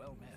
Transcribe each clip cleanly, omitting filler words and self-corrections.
well met.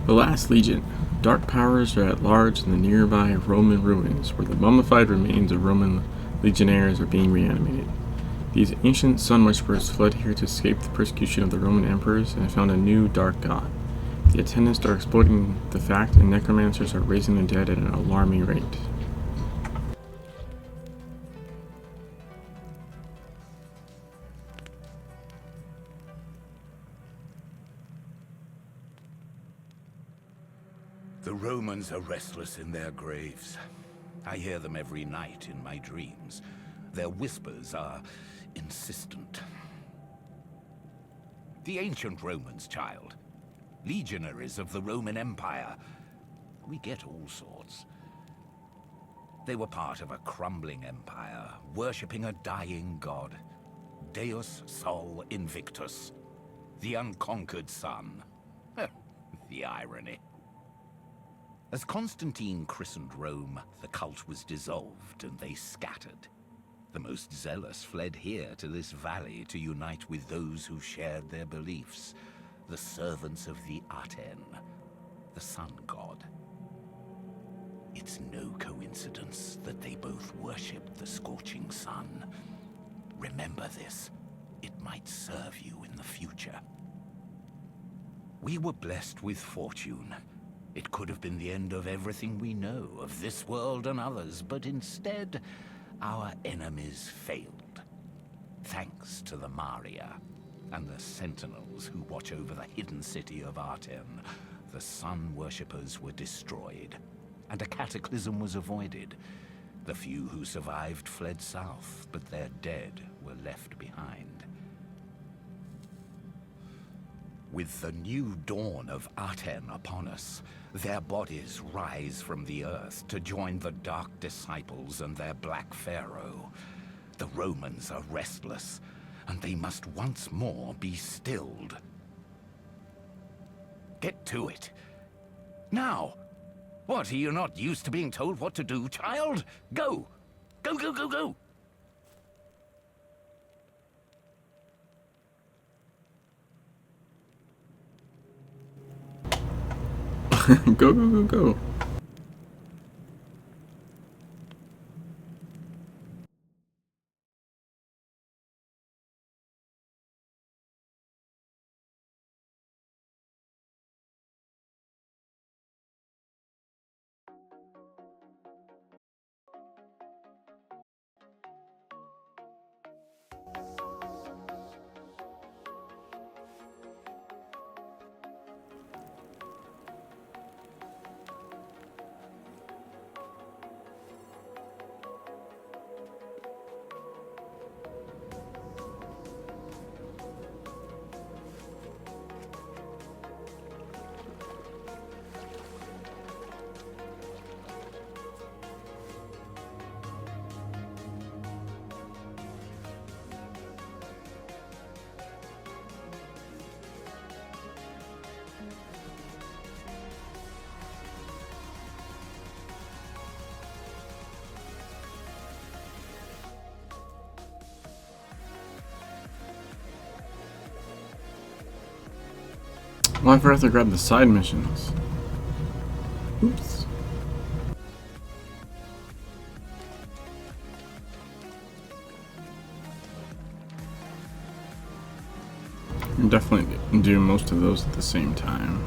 The Last Legion. Dark powers are at large in the nearby Roman ruins, where the mummified remains of Roman legionnaires are being reanimated. These ancient sun worshippers fled here to escape the persecution of the Roman emperors and found a new dark god. The attendants are exploiting the fact, and necromancers are raising the dead at an alarming rate. The Romans are restless in their graves. I hear them every night in my dreams. Their whispers are insistent. The ancient Romans, child. Legionaries of the Roman Empire. We get all sorts. They were part of a crumbling empire, worshipping a dying god. Deus Sol Invictus. The unconquered sun. The irony. As Constantine christened Rome, the cult was dissolved and they scattered. The most zealous fled here to this valley to unite with those who shared their beliefs, the servants of the Aten, the sun god. It's no coincidence that they both worshipped the scorching sun. Remember this. It might serve you in the future. We were blessed with fortune. It could have been the end of everything we know, of this world and others, but instead, our enemies failed. Thanks to the Maria and the sentinels who watch over the hidden city of Aten, the sun worshippers were destroyed, and a cataclysm was avoided. The few who survived fled south, but their dead were left behind. With the new dawn of Aten upon us, their bodies rise from the earth to join the Dark Disciples and their Black Pharaoh. The Romans are restless, and they must once more be stilled. Get to it. Now! What, are you not used to being told what to do, child? Go! Go, go, go, go! Go, go, go, go. Well, I forgot to grab the side missions. Oops. I'm definitely do most of those at the same time.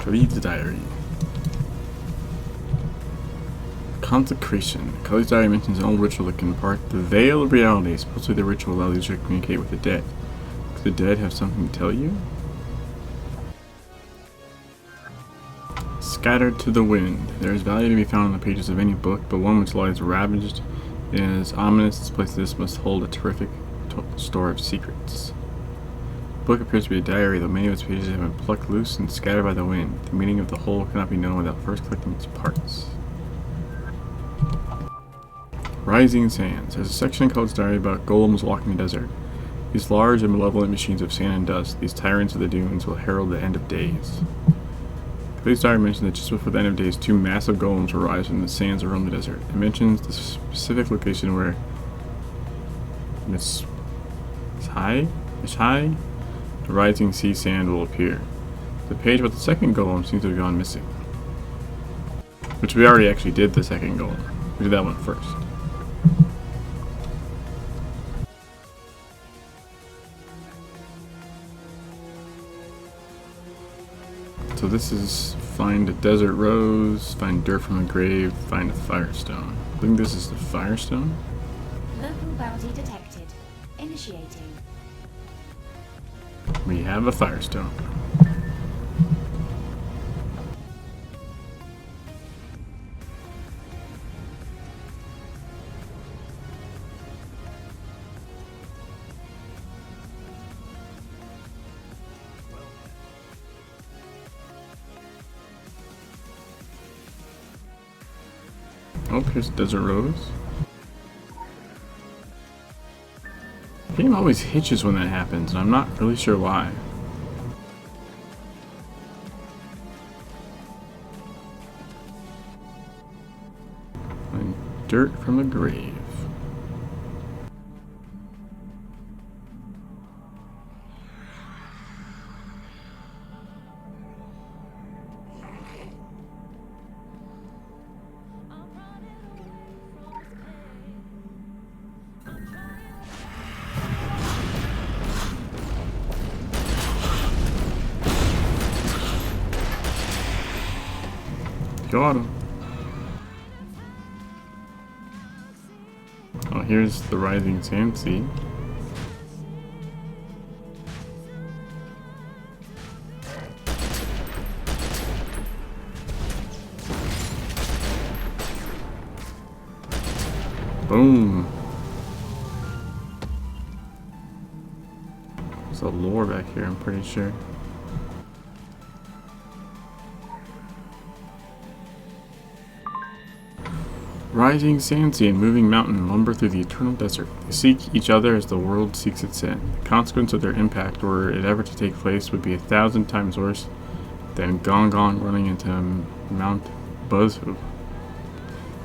Read the diary. Consecration. Kelly's diary mentions an old ritual that can part the veil of reality. Supposedly the ritual allows you to communicate with the dead. Could the dead have something to tell you? Scattered to the wind. There is value to be found in the pages of any book, but one which lies ravaged is ominous. This place this must hold a terrific store of secrets. The book appears to be a diary, though many of its pages have been plucked loose and scattered by the wind. The meaning of the whole cannot be known without first collecting its parts. Rising Sands. There's a section in Code's diary about golems walking the desert. These large and malevolent machines of sand and dust, these tyrants of the dunes, will herald the end of days. Code's diary mentions that just before the end of days, two massive golems will rise from the sands around the desert. It mentions the specific location where Mishai, the rising sea sand, will appear. The page about the second golem seems to have gone missing. Which we already actually did the second golem. We did that one first. So this is find a desert rose, find dirt from a grave, find a firestone. I think this is the firestone. Local bounty detected. Initiating. We have a firestone. Oh, here's Desert Rose. The game always hitches when that happens, and I'm not really sure why. And dirt from a grave. Got him. Oh, here's the rising sand sea. Boom. There's a lore back here, I'm pretty sure. Rising sand sea and moving mountain lumber through the eternal desert. They seek each other as the world seeks its end. The consequence of their impact, were it ever to take place, would be 1,000 times worse than Gong Gong running into Mount Buzzhoo.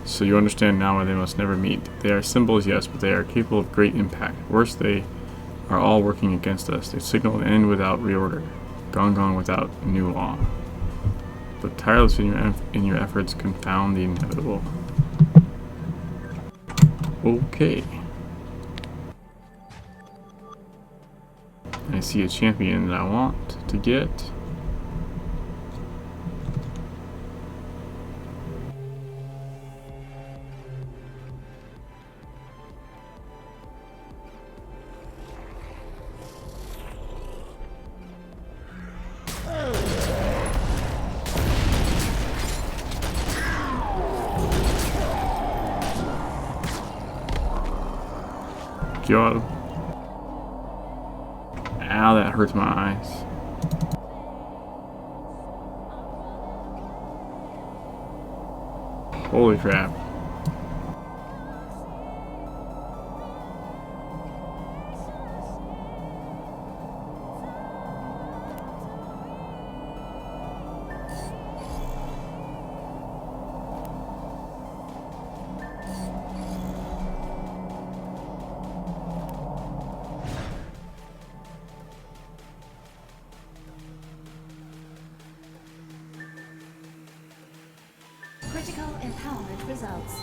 So you understand now why they must never meet. They are symbols, yes, but they are capable of great impact. Worse, they are all working against us. They signal an end without reorder. Gong Gong without new law. But tireless in your efforts, confound the inevitable. Okay. I see a champion that I want to get. God. Ow, that hurts my eyes. Holy crap. Critical empowerment results.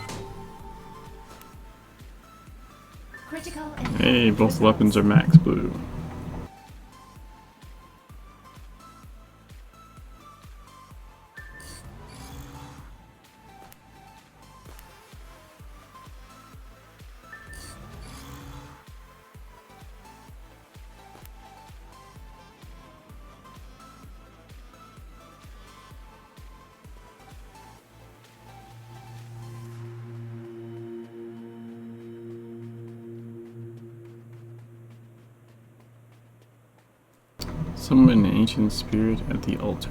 Critical empowerment Hey, both results. weapons are max blue. Summon an ancient spirit at the altar.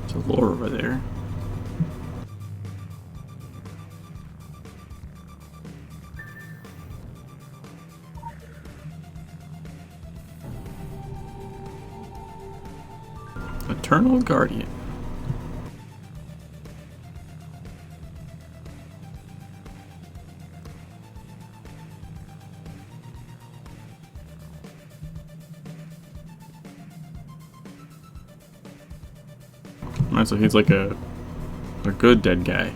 There's a lore over there. Eternal Guardian. Alright, so he's like a good dead guy.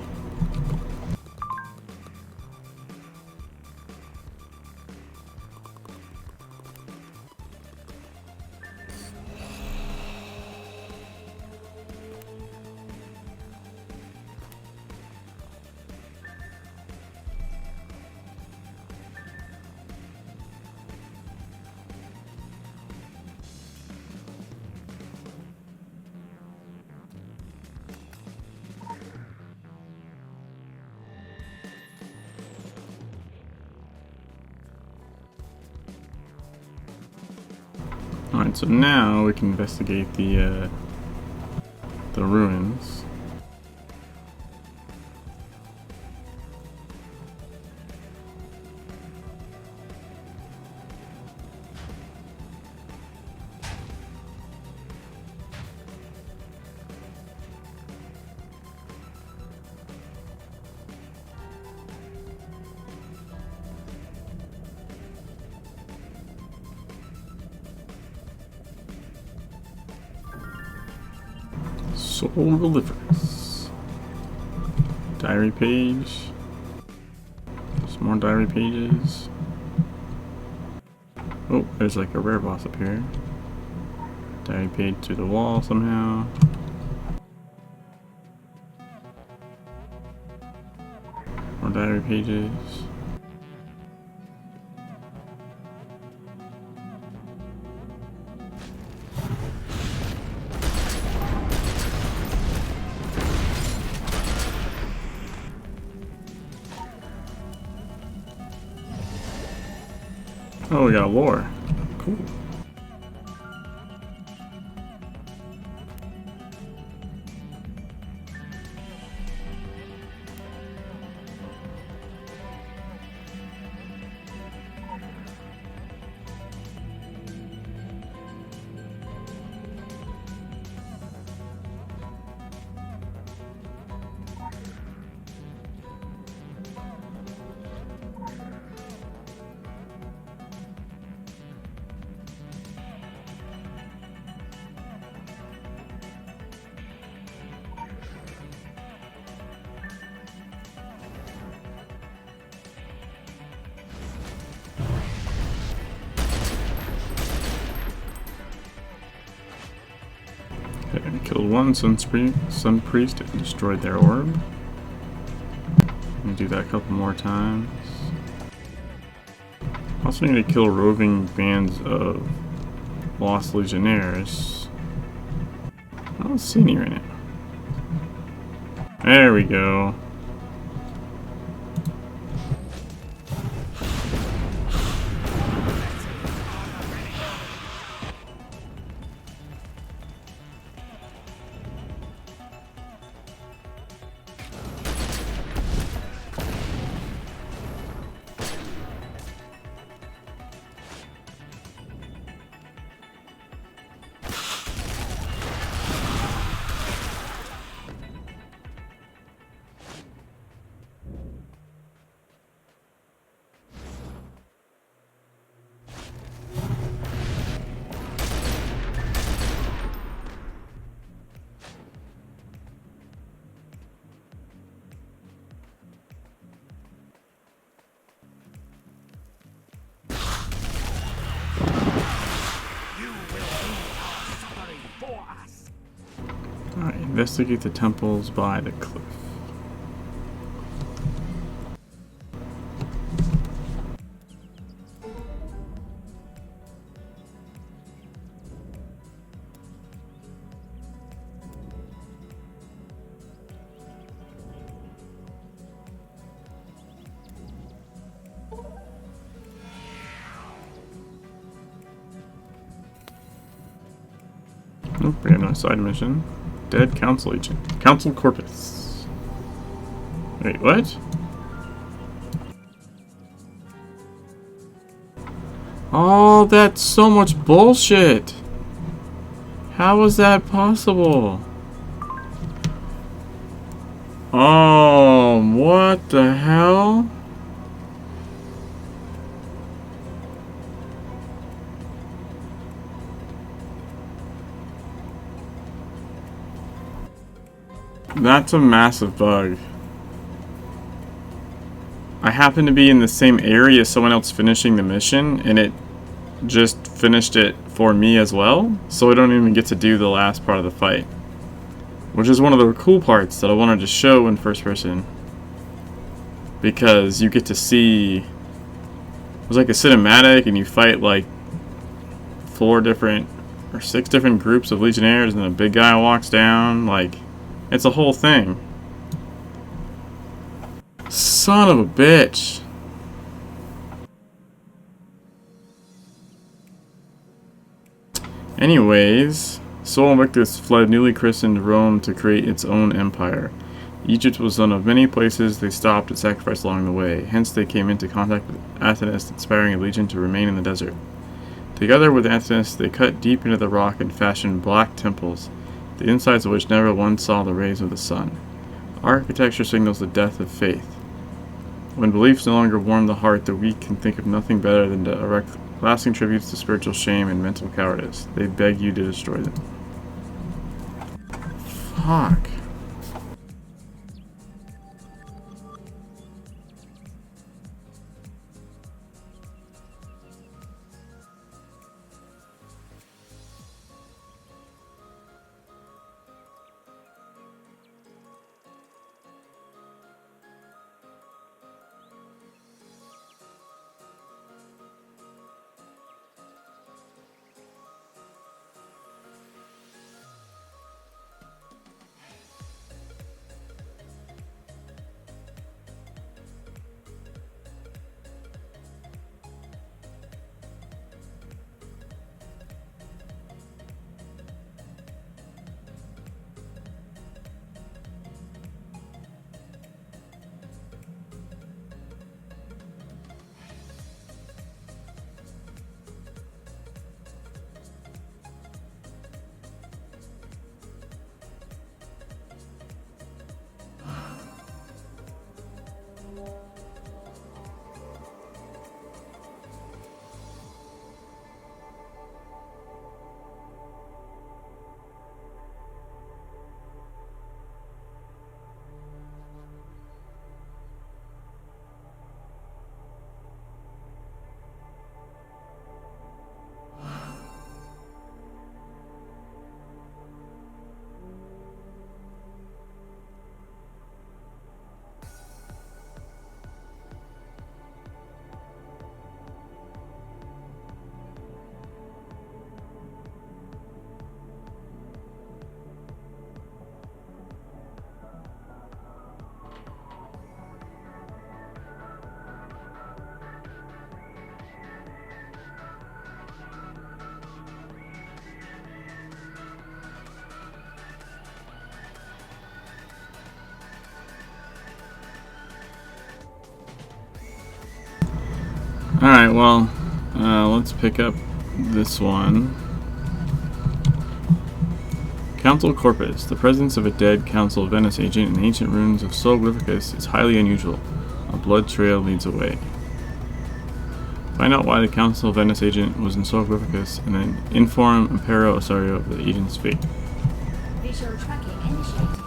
Alright, so now we can investigate the ruins. Soul Deliverance. Diary page. Some more diary pages. Oh, there's like a rare boss up here. Diary page to the wall somehow. More diary pages. Oh, we got lore. Cool. Okay, killed one sun priest and destroyed their orb. Gonna do that a couple more times. Also need to kill roving bands of lost legionnaires. I don't see any right now. There we go. Alright, investigate the temples by the cliff. Nope, we have no side mission. Dead Council Agent. Council Corpus. Wait, what? Oh, that's so much bullshit! How is that possible? Oh, what the hell? That's a massive bug. I happen to be in the same area as someone else finishing the mission, and it just finished it for me as well, so I don't even get to do the last part of the fight. Which is one of the cool parts that I wanted to show in first person. Because you get to see... It was like a cinematic, and you fight like 4 different or 6 different groups of legionnaires, and then a big guy walks down, like... It's a whole thing. Son of a bitch. Anyways, Sol Invictus fled newly christened Rome to create its own empire. Egypt was one of many places they stopped and sacrificed along the way. Hence, they came into contact with Athanas, inspiring a legion to remain in the desert. Together with Athanas, they cut deep into the rock and fashioned black temples, the insides of which never once saw the rays of the sun. Architecture signals the death of faith. When beliefs no longer warm the heart, the weak can think of nothing better than to erect lasting tributes to spiritual shame and mental cowardice. They beg you to destroy them. Fuck. Alright, well, let's pick up this one. Council Corpus. The presence of a dead Council Venice agent in ancient ruins of Sol Glyphicus is highly unusual. A blood trail leads away. Find out why the Council Venice agent was in Sol Glyphicus, and then inform Impero Osario of the agent's fate. Visual tracking initiated.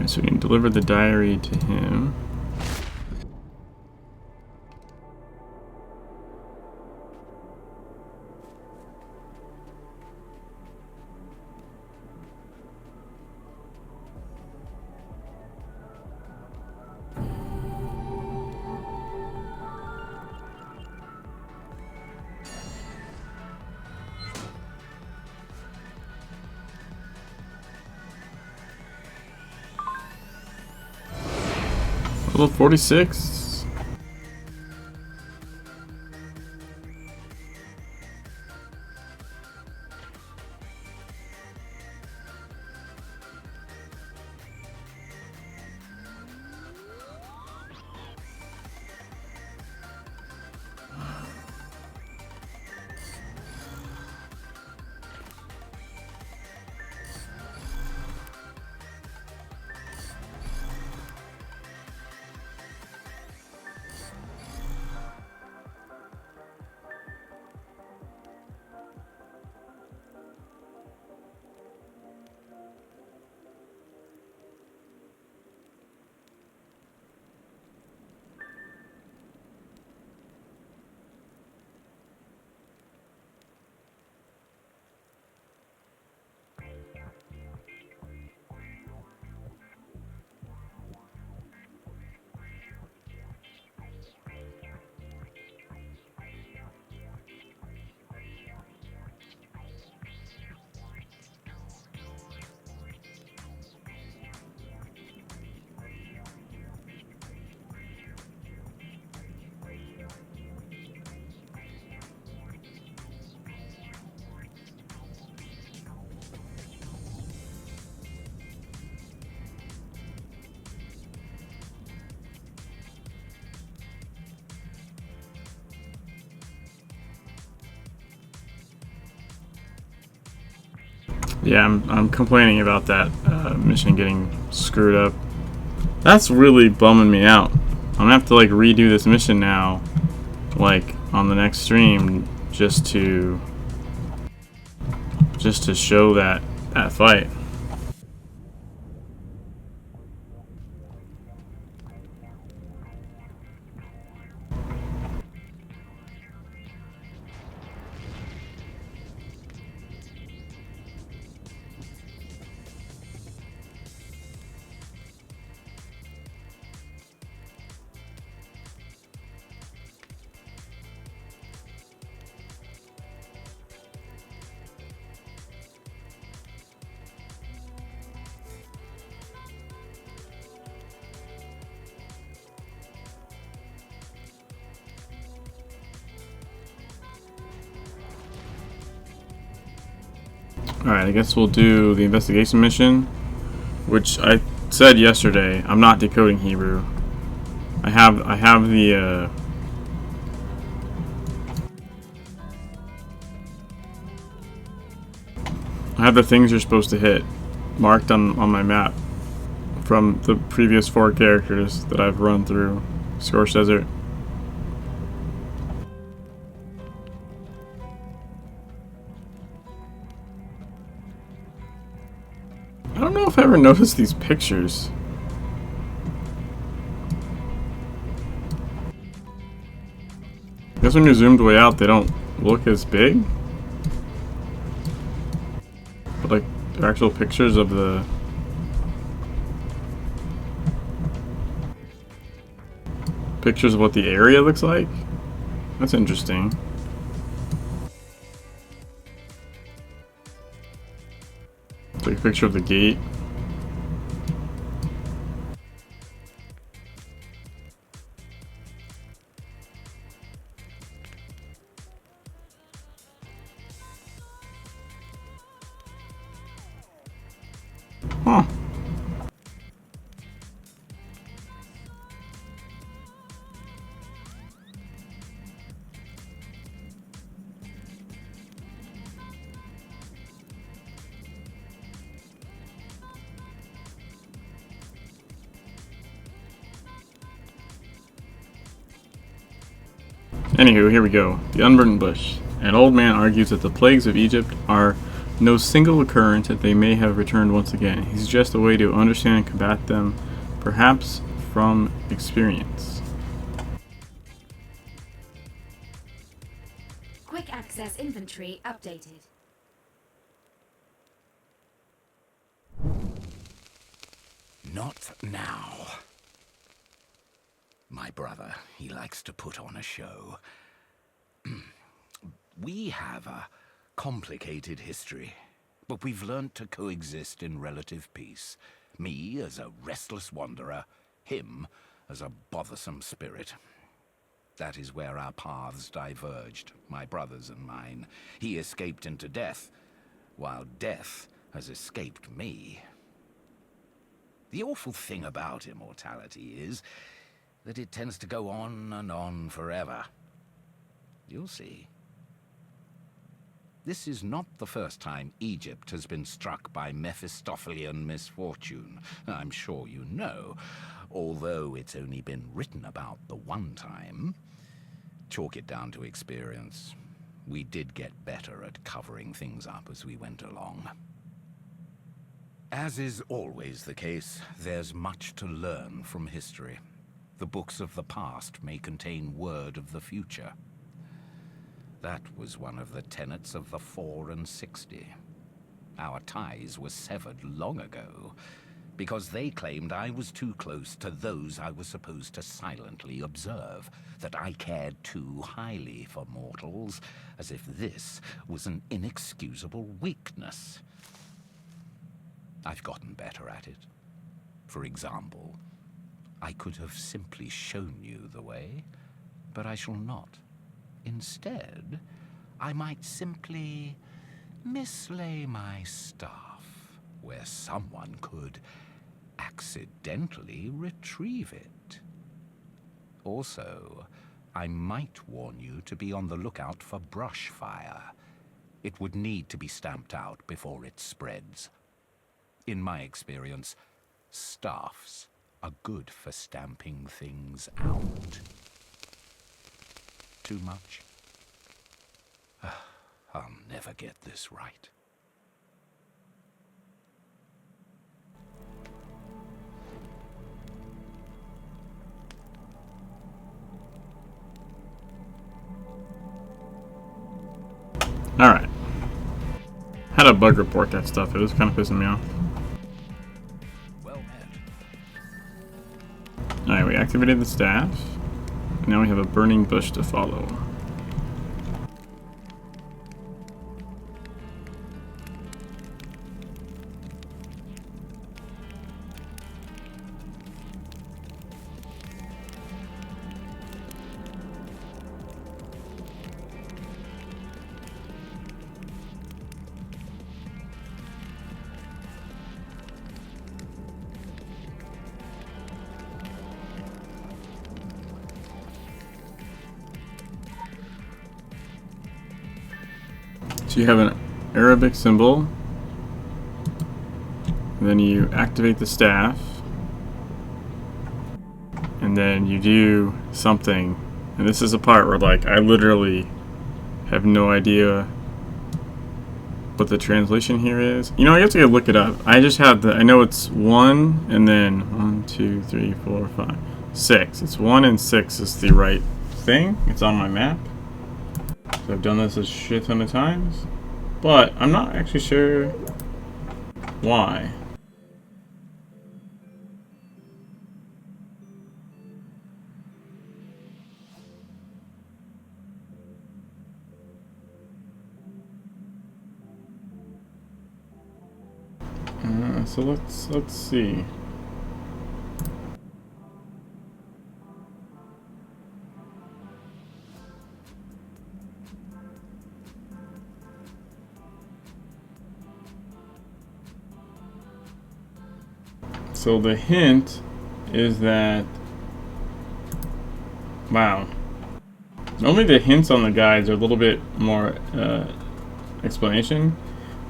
So we can deliver the diary to him. Level 46. Yeah, I'm complaining about that mission getting screwed up. That's really bumming me out. I'm gonna have to like redo this mission now, like on the next stream, just to show that fight. Alright, I guess we'll do the investigation mission, which I said yesterday. I'm not decoding Hebrew. I have the things you're supposed to hit marked on my map from the previous 4 characters that I've run through Scorched Desert. I don't know if I ever noticed these pictures. I guess when you're zoomed way out, they don't look as big. But like, they're actual pictures of the pictures of what the area looks like. That's interesting. Take a picture of the gate. Huh. Anywho, here we go. The unburnt bush. An old man argues that the plagues of Egypt are no single occurrence, that they may have returned once again. He suggests a way to understand and combat them, perhaps from experience. Quick access inventory updated. Not now. My brother, he likes to put on a show. We have a complicated history, but we've learnt to coexist in relative peace. Me as a restless wanderer, him as a bothersome spirit. That is where our paths diverged, my brother's and mine. He escaped into death, while death has escaped me. The awful thing about immortality is that it tends to go on and on forever. You'll see. This is not the first time Egypt has been struck by Mephistophelian misfortune. I'm sure you know, although it's only been written about the one time. Chalk it down to experience. We did get better at covering things up as we went along. As is always the case, there's much to learn from history. The books of the past may contain word of the future. That was one of the tenets of the 4 and 60. Our ties were severed long ago, because they claimed I was too close to those I was supposed to silently observe, that I cared too highly for mortals, as if this was an inexcusable weakness. I've gotten better at it. For example, I could have simply shown you the way, but I shall not. Instead, I might simply mislay my stuff where someone could accidentally retrieve it. Also, I might warn you to be on the lookout for brush fire. it would need to be stamped out before it spreads. In my experience, staffs are good for stamping things out. Too much? I'll never get this right. Alright. Had a bug report that stuff. It was kind of pissing me off. Well met. Alright, we activated the staff. Now we have a burning bush to follow. So you have an Arabic symbol, then you activate the staff, and then you do something. And this is a part where, like, I literally have no idea what the translation here is. You know, I have to go look it up. I just have I know it's 1 and then 1, 2, 3, 4, 5, 6. It's 1 and 6 is the right thing. It's on my map. So I've done this a shit ton of times, but I'm not actually sure why. So let's see. So the hint is that, wow, normally the hints on the guides are a little bit more explanation,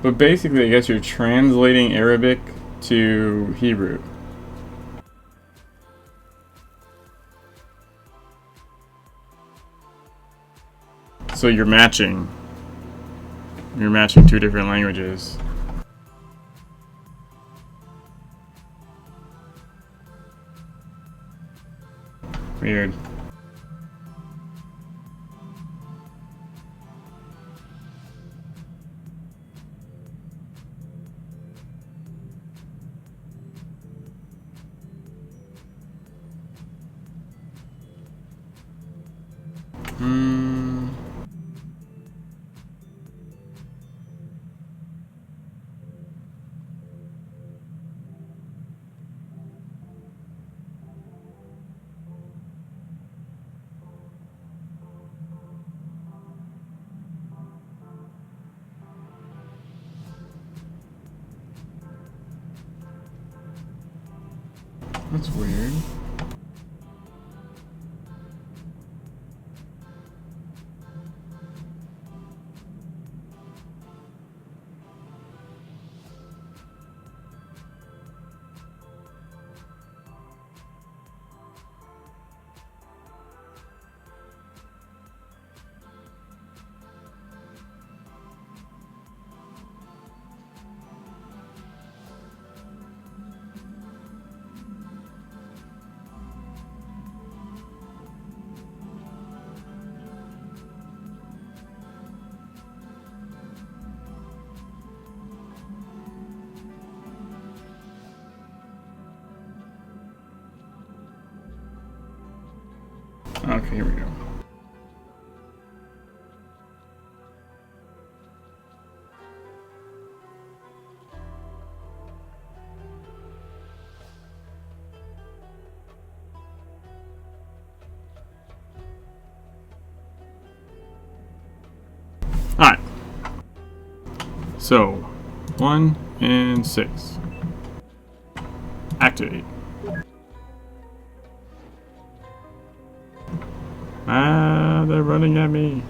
but basically I guess you're translating Arabic to Hebrew. So you're matching two different languages. Weird. That's weird. Okay, here we go. Alright. So, 1 and 6. Activate. Ah, they're running at me.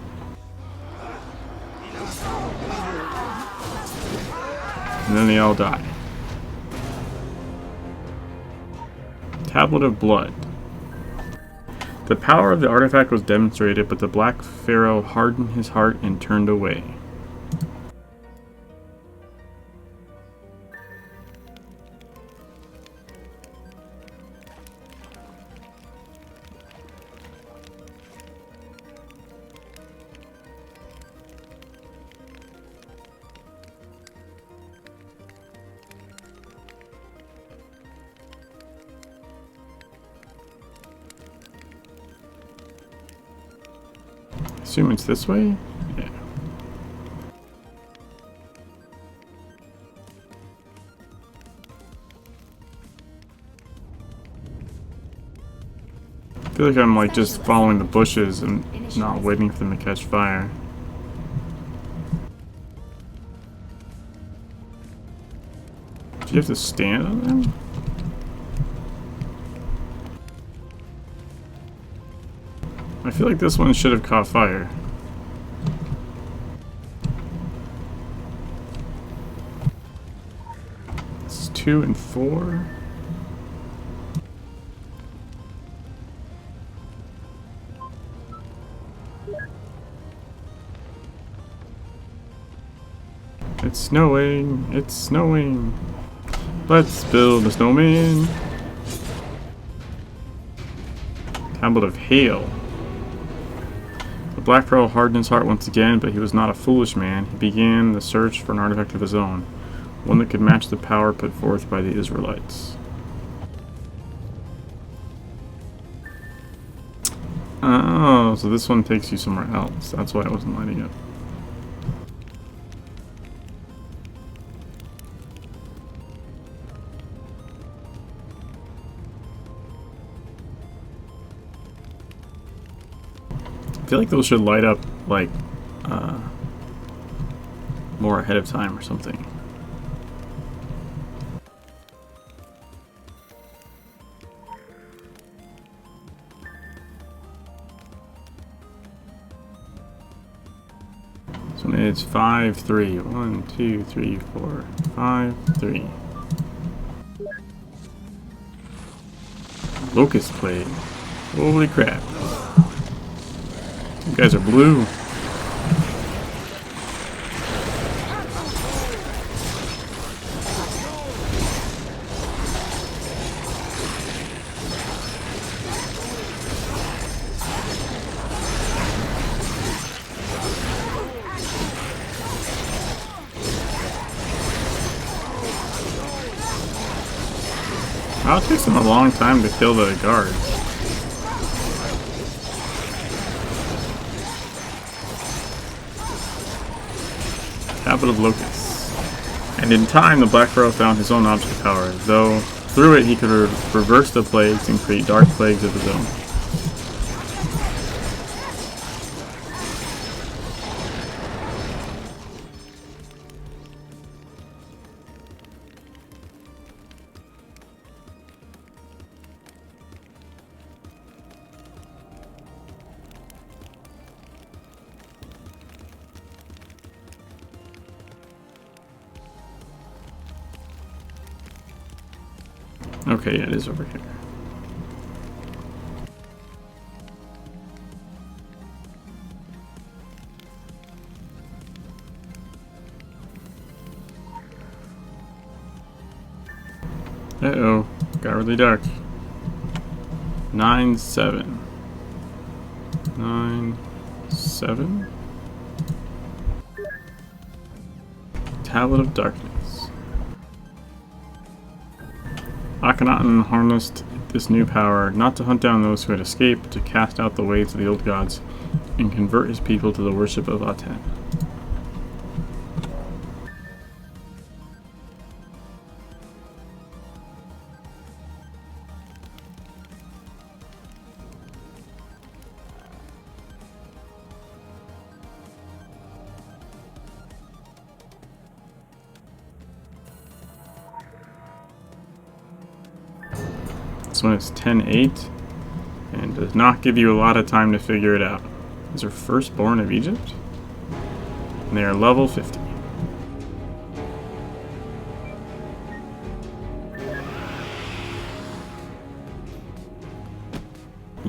and then they all die. Tablet of Blood. The power of the artifact was demonstrated, but the Black Pharaoh hardened his heart and turned away. Assume it's this way? Yeah. I feel like I'm like just following the bushes and not waiting for them to catch fire. Do you have to stand on them? I feel like this one should have caught fire. It's 2 and 4. It's snowing, it's snowing. Let's build a snowman. Tablet of Hail. The Black Pharaoh hardened his heart once again, but he was not a foolish man. He began the search for an artifact of his own, one that could match the power put forth by the Israelites. Oh, so this one takes you somewhere else. That's why I wasn't lighting up. I feel like those should light up, like, more ahead of time or something. This one is 5, 3. 1, 2, 3, 4, 5, 3. Locust Plague. Holy crap. You guys are blue. Wow, it takes them a long time to kill the guards. Tablet of Locusts. And in time, the Black Pharaoh found his own object power, though through it he could reverse the plagues and create dark plagues of his own. Okay, yeah, it is over here. Uh-oh, got really dark. 9, 7. 9, 7. Tablet of Darkness. Akhenaten harnessed this new power not to hunt down those who had escaped, but to cast out the ways of the old gods and convert his people to the worship of Aten. This one is 10-8 and does not give you a lot of time to figure it out. These are firstborn of Egypt, and they are level 50.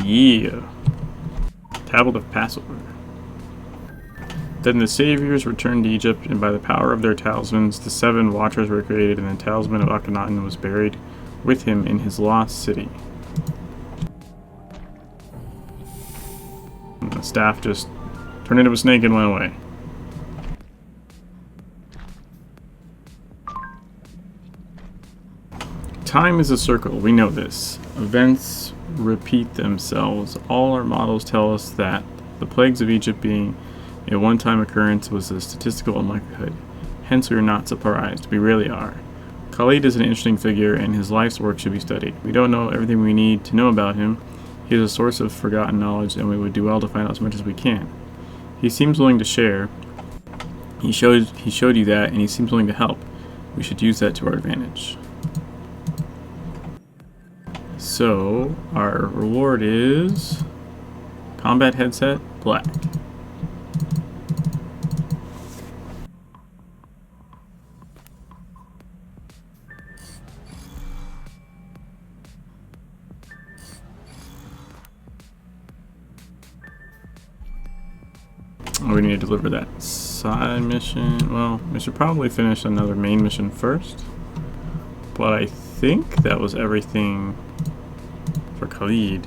Yeah. Tablet of Passover. Then the saviors returned to Egypt, and by the power of their talismans, the 7 watchers were created, and the talisman of Akhenaten was buried with him in his lost city. And the staff just turned into a snake and went away. Time is a circle, we know this. Events repeat themselves. All our models tell us that the plagues of Egypt being a one-time occurrence was a statistical unlikelihood. Hence we are not surprised. We really are. Khalid is an interesting figure, and his life's work should be studied. We don't know everything we need to know about him. He is a source of forgotten knowledge, and we would do well to find out as much as we can. He seems willing to share. He showed you that, and he seems willing to help. We should use that to our advantage. So, our reward is combat headset, black. We need to deliver that side mission. Well, we should probably finish another main mission first. But I think that was everything for Khalid.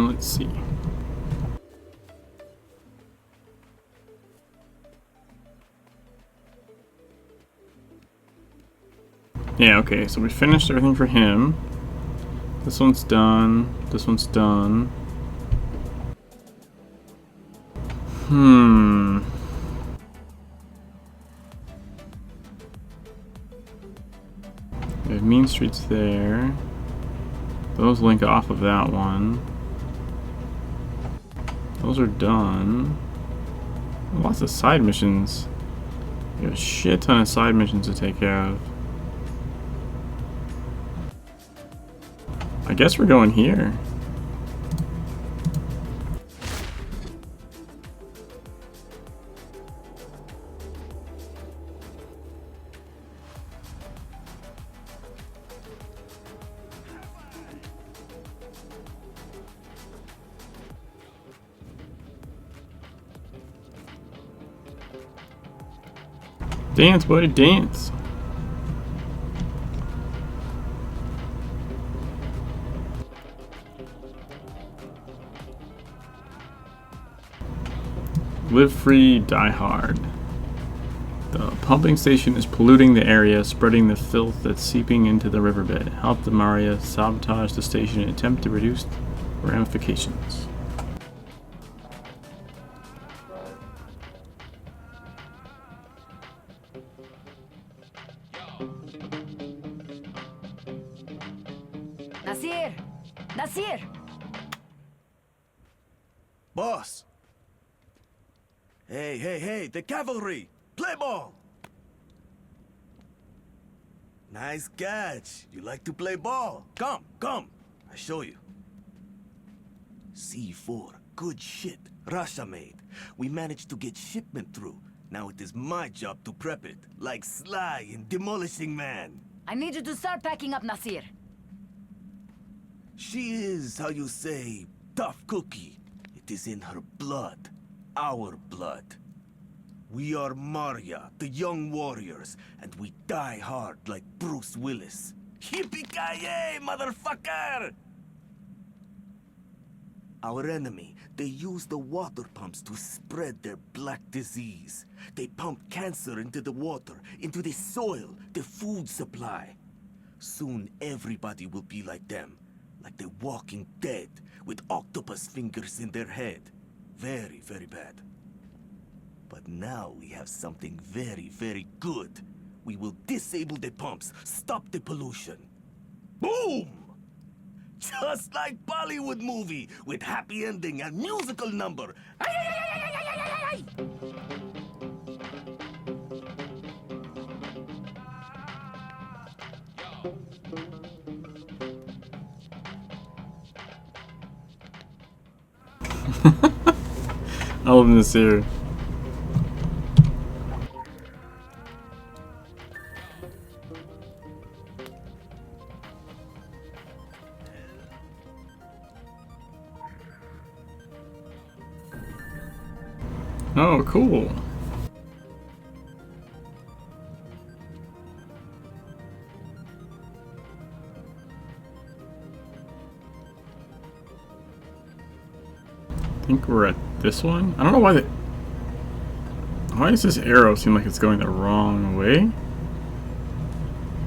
Let's see. Yeah, okay, so we finished everything for him. This one's done. This one's done. We have Mean Streets there. Those link off of that one. Those are done. Lots of side missions. We have a shit ton of side missions to take care of. I guess we're going here. Dance, buddy, dance. Live free, die hard. The pumping station is polluting the area, spreading the filth that's seeping into the riverbed. Help the Maria sabotage the station and attempt to reduce ramifications. Nasir! Nasir! Boss! Hey, the cavalry! Play ball! Nice catch. You like to play ball. Come. I show you. C4. Good shit. Russia made. We managed to get shipment through. Now it is my job to prep it. Like Sly in Demolishing Man. I need you to start packing up, Nasir. She is, how you say, tough cookie. It is in her blood. Our blood. We are Maria, the young warriors, and we die hard like Bruce Willis. Yippee-ki-yay, motherfucker! Our enemy, they use the water pumps to spread their black disease. They pump cancer into the water, into the soil, the food supply. Soon everybody will be like them. Like the walking dead, with octopus fingers in their head. Very, very bad. But now we have something very, very good. We will disable the pumps, stop the pollution. Boom! Just like Bollywood movie with happy ending and musical number. Ay, ay, ay, ay, ay, ay, ay, ay, ay. I love this here. Oh, cool. I think we're at this one. I don't know why why does this arrow seem like it's going the wrong way?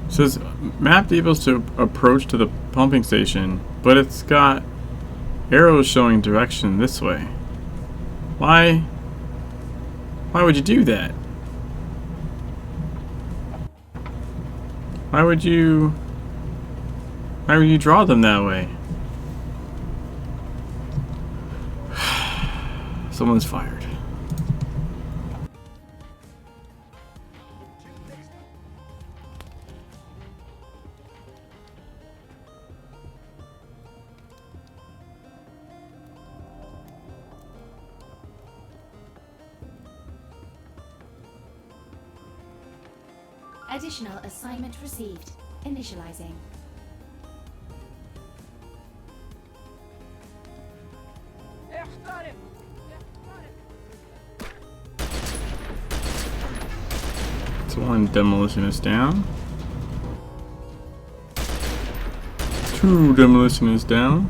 It says map tables to approach to the pumping station, but it's got arrows showing direction this way. Why would you do that? Why would you draw them that way? Someone's fired. Additional assignment received. Initializing. So one demolition is down. 2 demolition is down.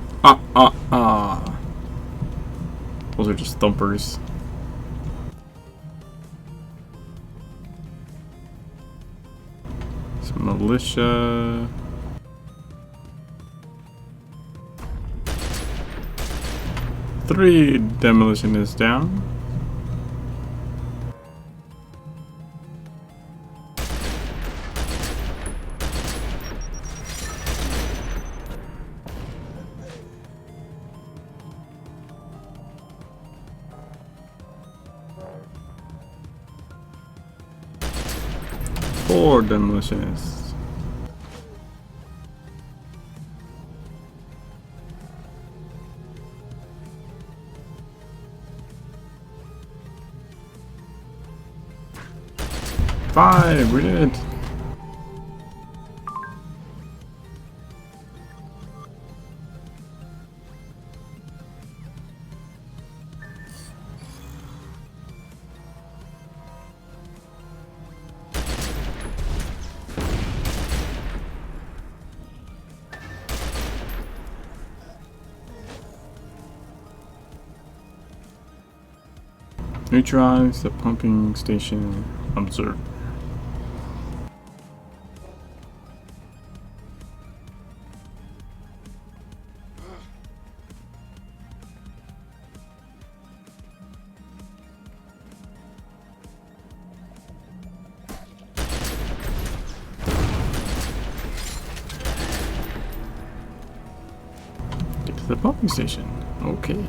Those are just thumpers. Some militia. Three demolition is down. Four demolitionists. Five, we did. Neutralize the pumping station observer. Get to the pumping station. Okay.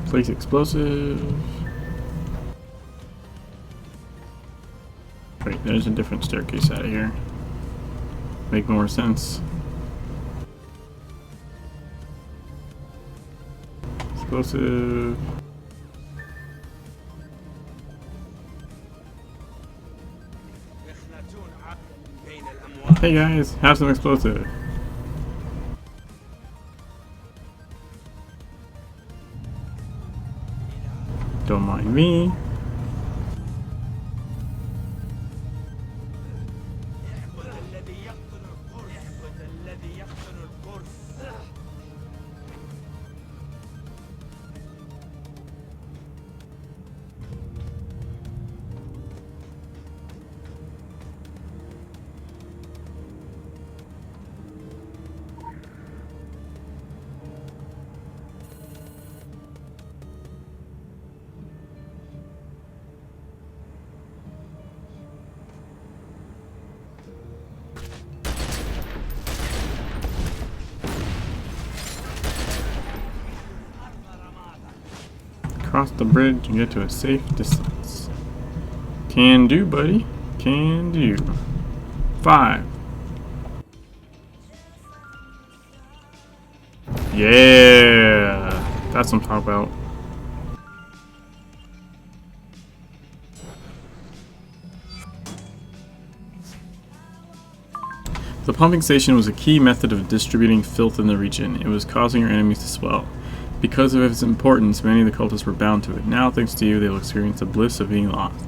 Place explosive. Wait, there's a different staircase out of here. Make more sense. Explosive. Hey guys, have some explosive. Don't mind me. cross the bridge and get to a safe distance. Can do, buddy. Can do. 5. Yeah! That's what I'm talking about. The pumping station was a key method of distributing filth in the region. It was causing your enemies to swell. Because of its importance, many of the cultists were bound to it. Now, thanks to you, they will experience the bliss of being lost.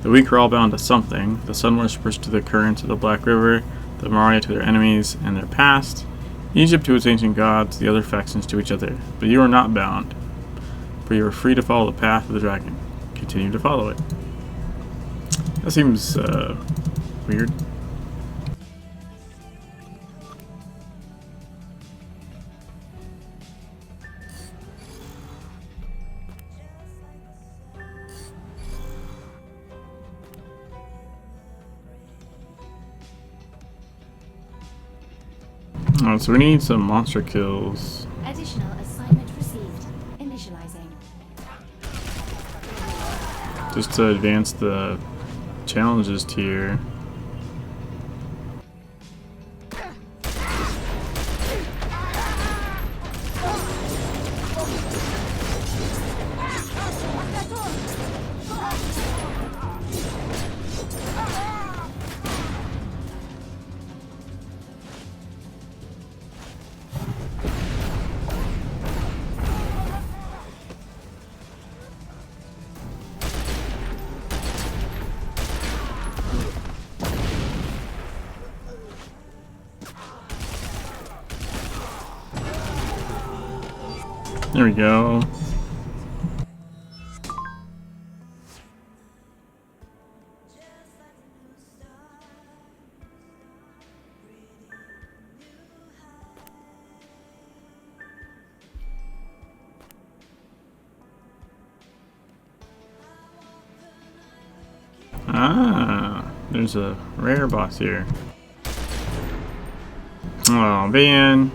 The weak are all bound to something. The sun worshippers to the currents of the Black River, the Moria to their enemies and their past, Egypt to its ancient gods, the other factions to each other. But you are not bound, for you are free to follow the path of the dragon. Continue to follow it. That seems, weird. Alright, so we need some monster kills. Additional assignment received. Initializing. Just to advance the challenges tier. There we go. Ah, there's a rare boss here. Oh man.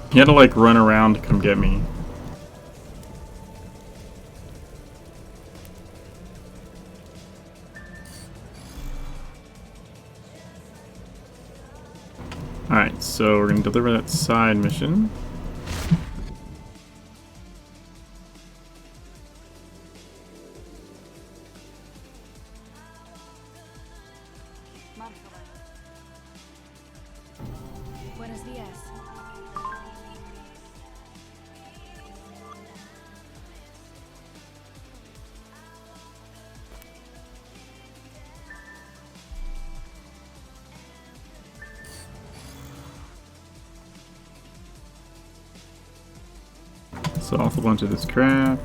He had to like run around to come get me. Alright, so we're gonna deliver that side mission. Buenos días. So off a bunch of this crap.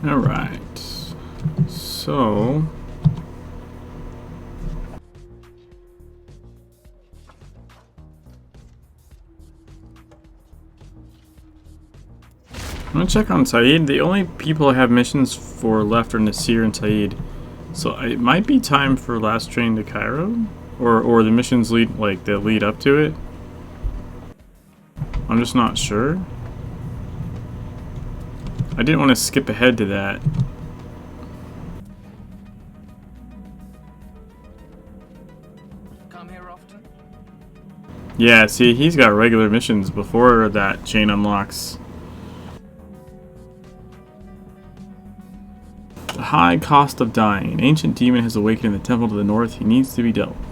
Alright, so I'm gonna check on Saeed. The only people I have missions for left are Nasir and Saeed. So it might be time for Last Train to Cairo? Or the missions lead that lead up to it. I'm just not sure. I didn't want to skip ahead to that. Yeah, see, he's got regular missions before that chain unlocks. The high cost of dying. An ancient demon has awakened in the temple to the north. He needs to be dealt with.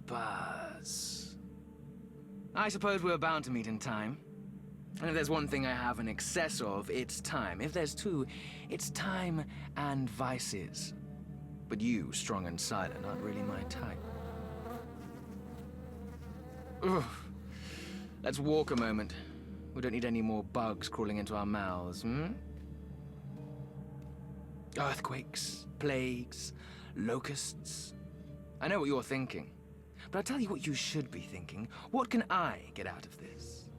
Buzz. I suppose we're bound to meet in time. And if there's one thing I have an excess of, it's time. If there's two, it's time and vices. But you, strong and silent, aren't really my type. Ugh. Let's walk a moment. We don't need any more bugs crawling into our mouths, Earthquakes, plagues, locusts. I know what you're thinking. But I'll tell you what you should be thinking. What can I get out of this?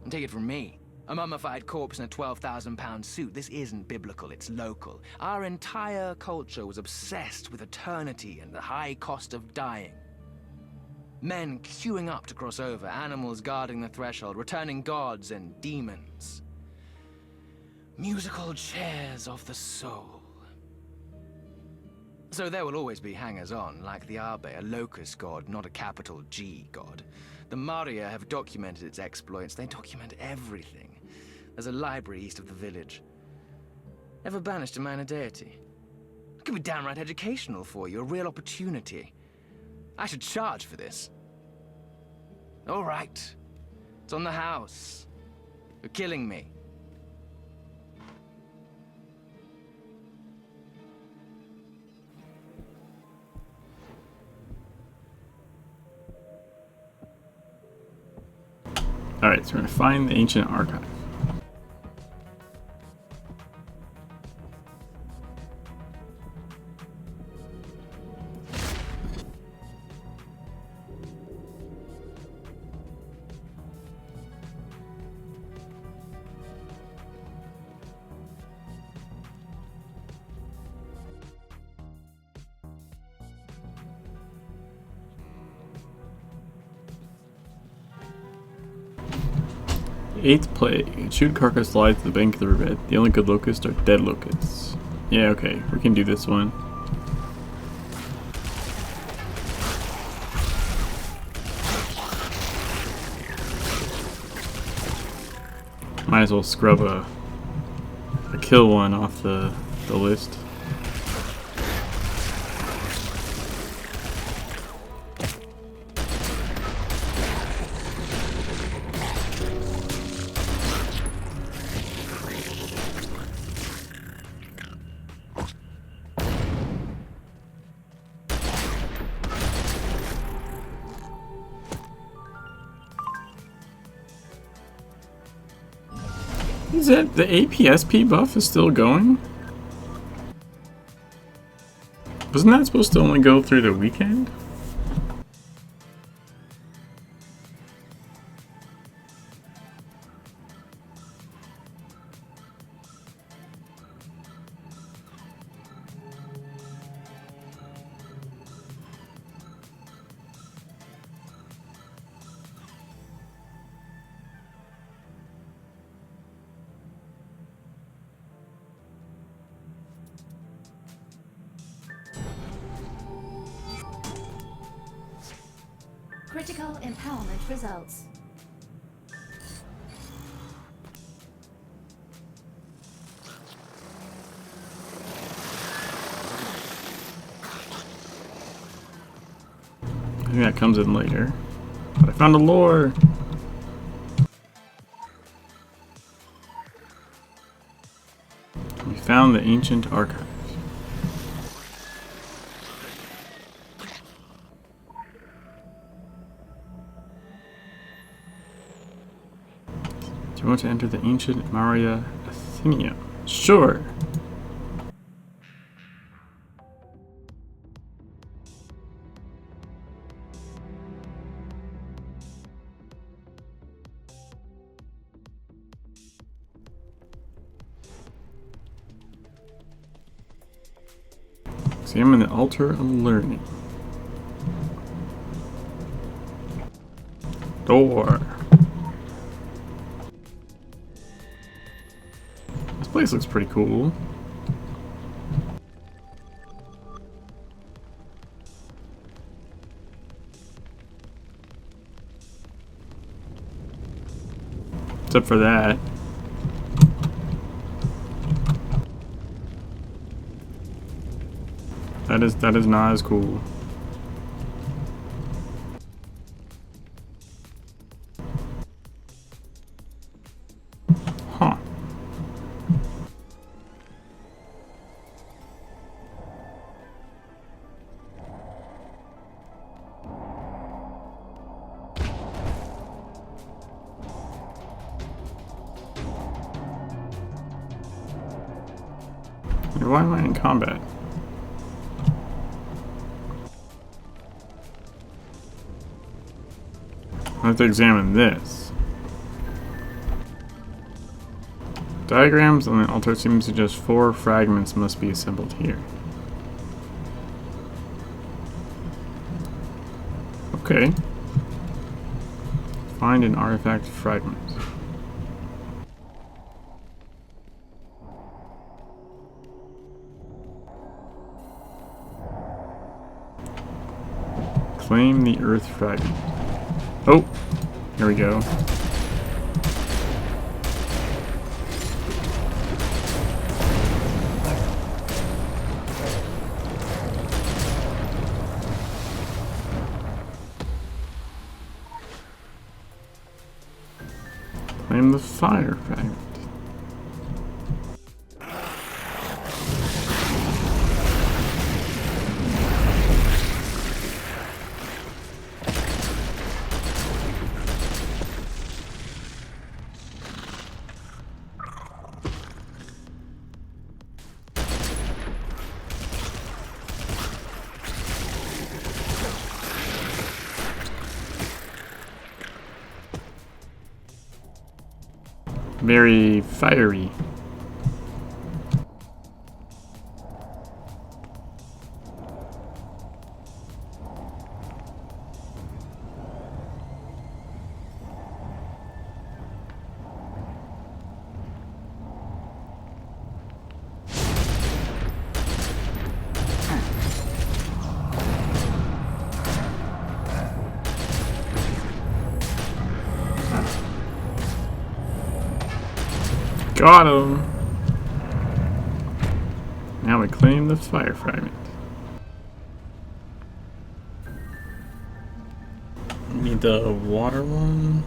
And take it from me. A mummified corpse in a 12,000-pound suit. This isn't biblical, it's local. Our entire culture was obsessed with eternity and the high cost of dying. Men queuing up to cross over, animals guarding the threshold, returning gods and demons. Musical chairs of the soul. So there will always be hangers-on, like the Arbe, a locust god, not a capital G god. The Maria have documented its exploits. They document everything. There's a library east of the village. Ever banished a minor deity? It could be downright educational for you, a real opportunity. I should charge for this. All right. It's on the house. You're killing me. Alright, so we're going to find the ancient archive. Eighth plague. A chewed carcass lies to the bank of the riverbed. The only good locusts are dead locusts. Yeah, okay, we can do this one. Might as well scrub a kill one off the list. Is it the APSP buff is still going? Wasn't that supposed to only go through the weekend? Critical empowerment results. I think that comes in later. But I found a lore! We found the ancient archive. Do you want to enter the ancient Maria Athenia? Sure! Examine the altar of learning. Door. This place looks pretty cool. Except for that. That is not as cool. Huh. Why am I in combat? I have to examine this. Diagrams on the altar seem to suggest 4 fragments must be assembled here. Okay. Find an artifact fragment. Claim the earth fragment. Oh, here we go. Claim the fire fragment. Very fiery. Got him! Now we claim the fire fragment. Need the water one.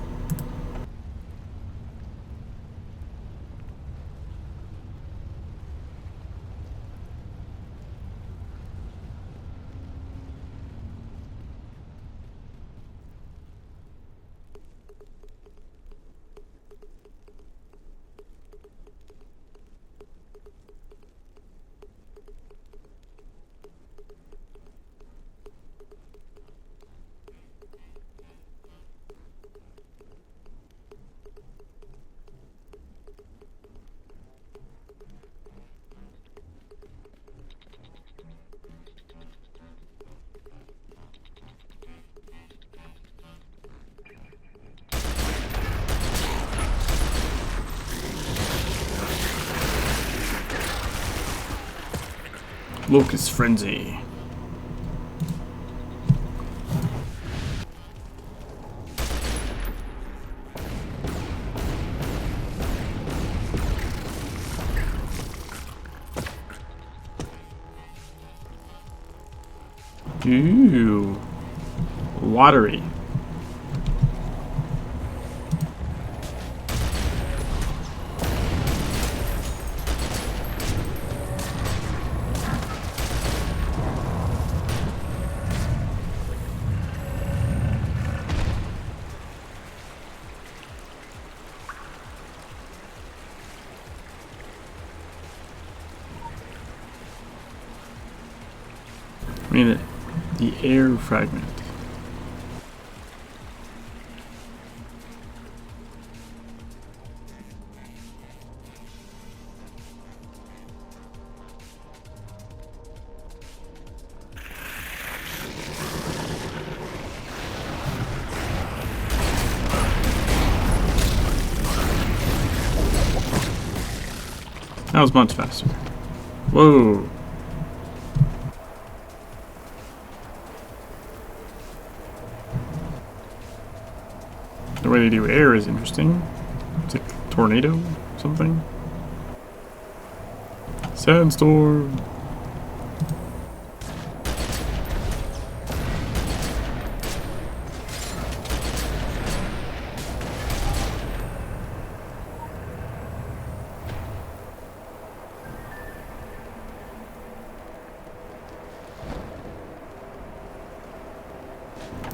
Locust Frenzy. Ooh. Watery. I mean, the air fragment. That was much faster. Whoa. The way they do air is interesting. It's like tornado, something. Sandstorm.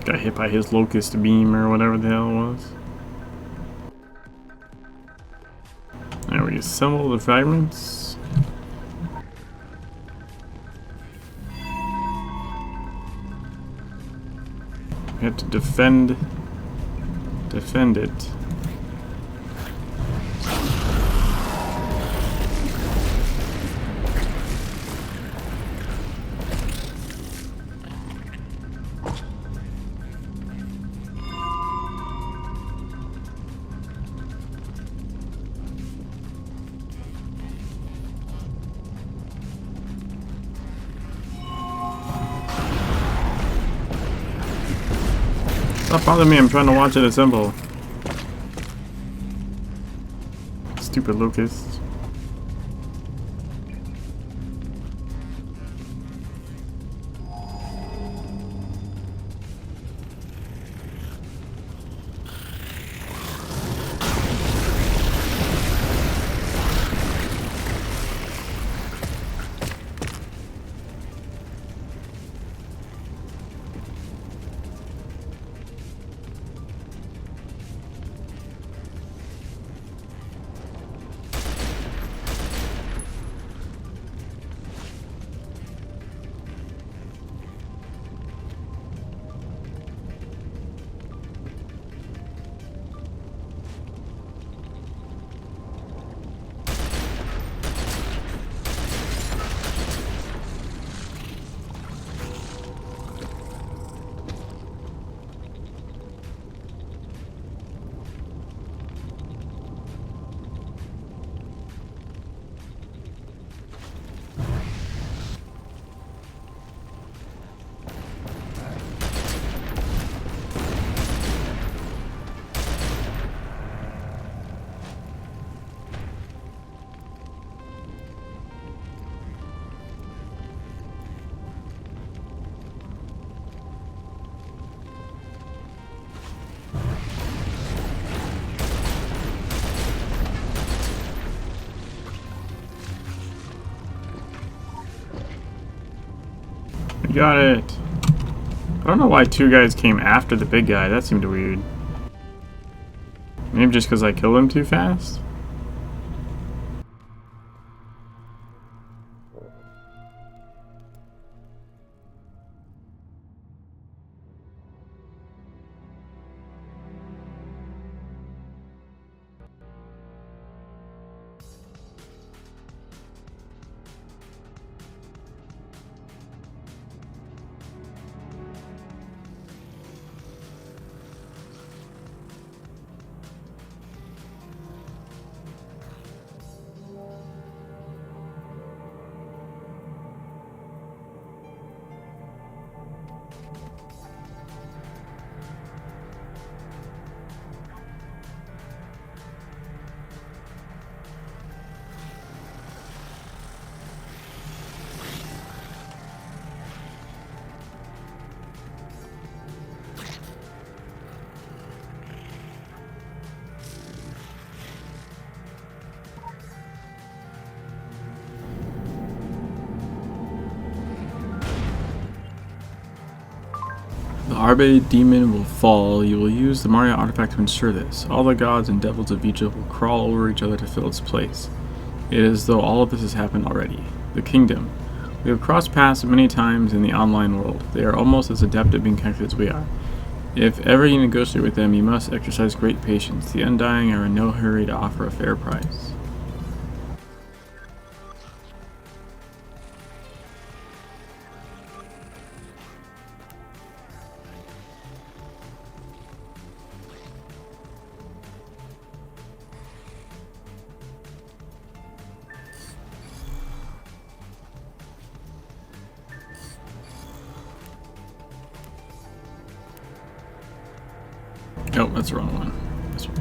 Got hit by his locust beam or whatever the hell it was. Now we assemble the fragments. We have to defend it. Stop bothering me, I'm trying to watch it assemble. Stupid locusts. We got it. I don't know why two guys came after the big guy. That seemed weird. Maybe just because I killed him too fast? The Arbe demon will fall. You will use the Mario artifact to ensure this. All the gods and devils of Egypt will crawl over each other to fill its place. It is as though all of this has happened already. The kingdom. We have crossed paths many times in the online world. They are almost as adept at being connected as we are. If ever you negotiate with them, you must exercise great patience. The Undying are in no hurry to offer a fair price. Oh, that's the wrong one. This one.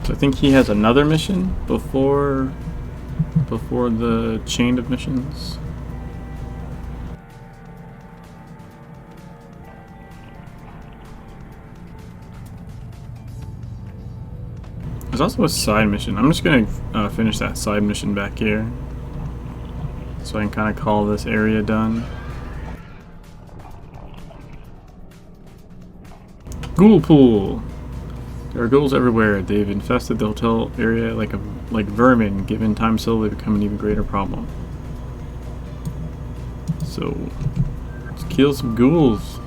So I think he has another mission before the chain of missions. There's also a side mission. I'm just gonna finish that side mission back here, so I can kind of call this area done. Ghoul pool. There are ghouls everywhere. They've infested the hotel area like vermin. Given time still, they become an even greater problem. So let's kill some ghouls.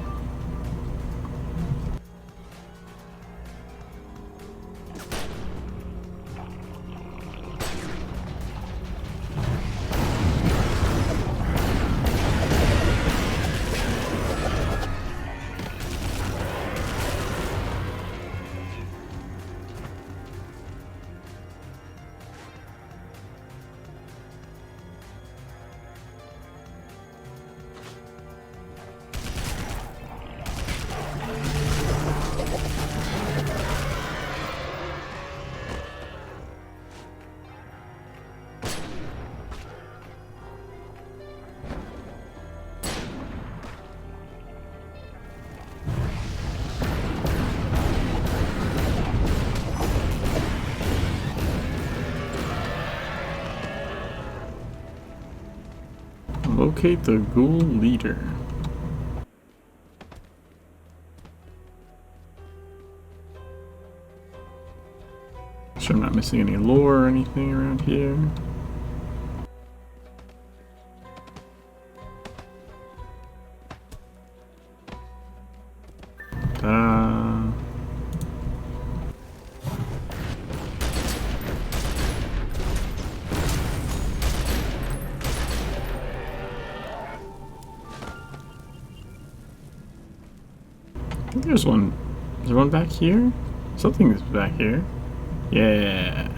Locate the ghoul leader. Sure I'm not missing any lore or anything around here. Ta-da. I think there's one. Is there one back here? Something is back here. Yeah.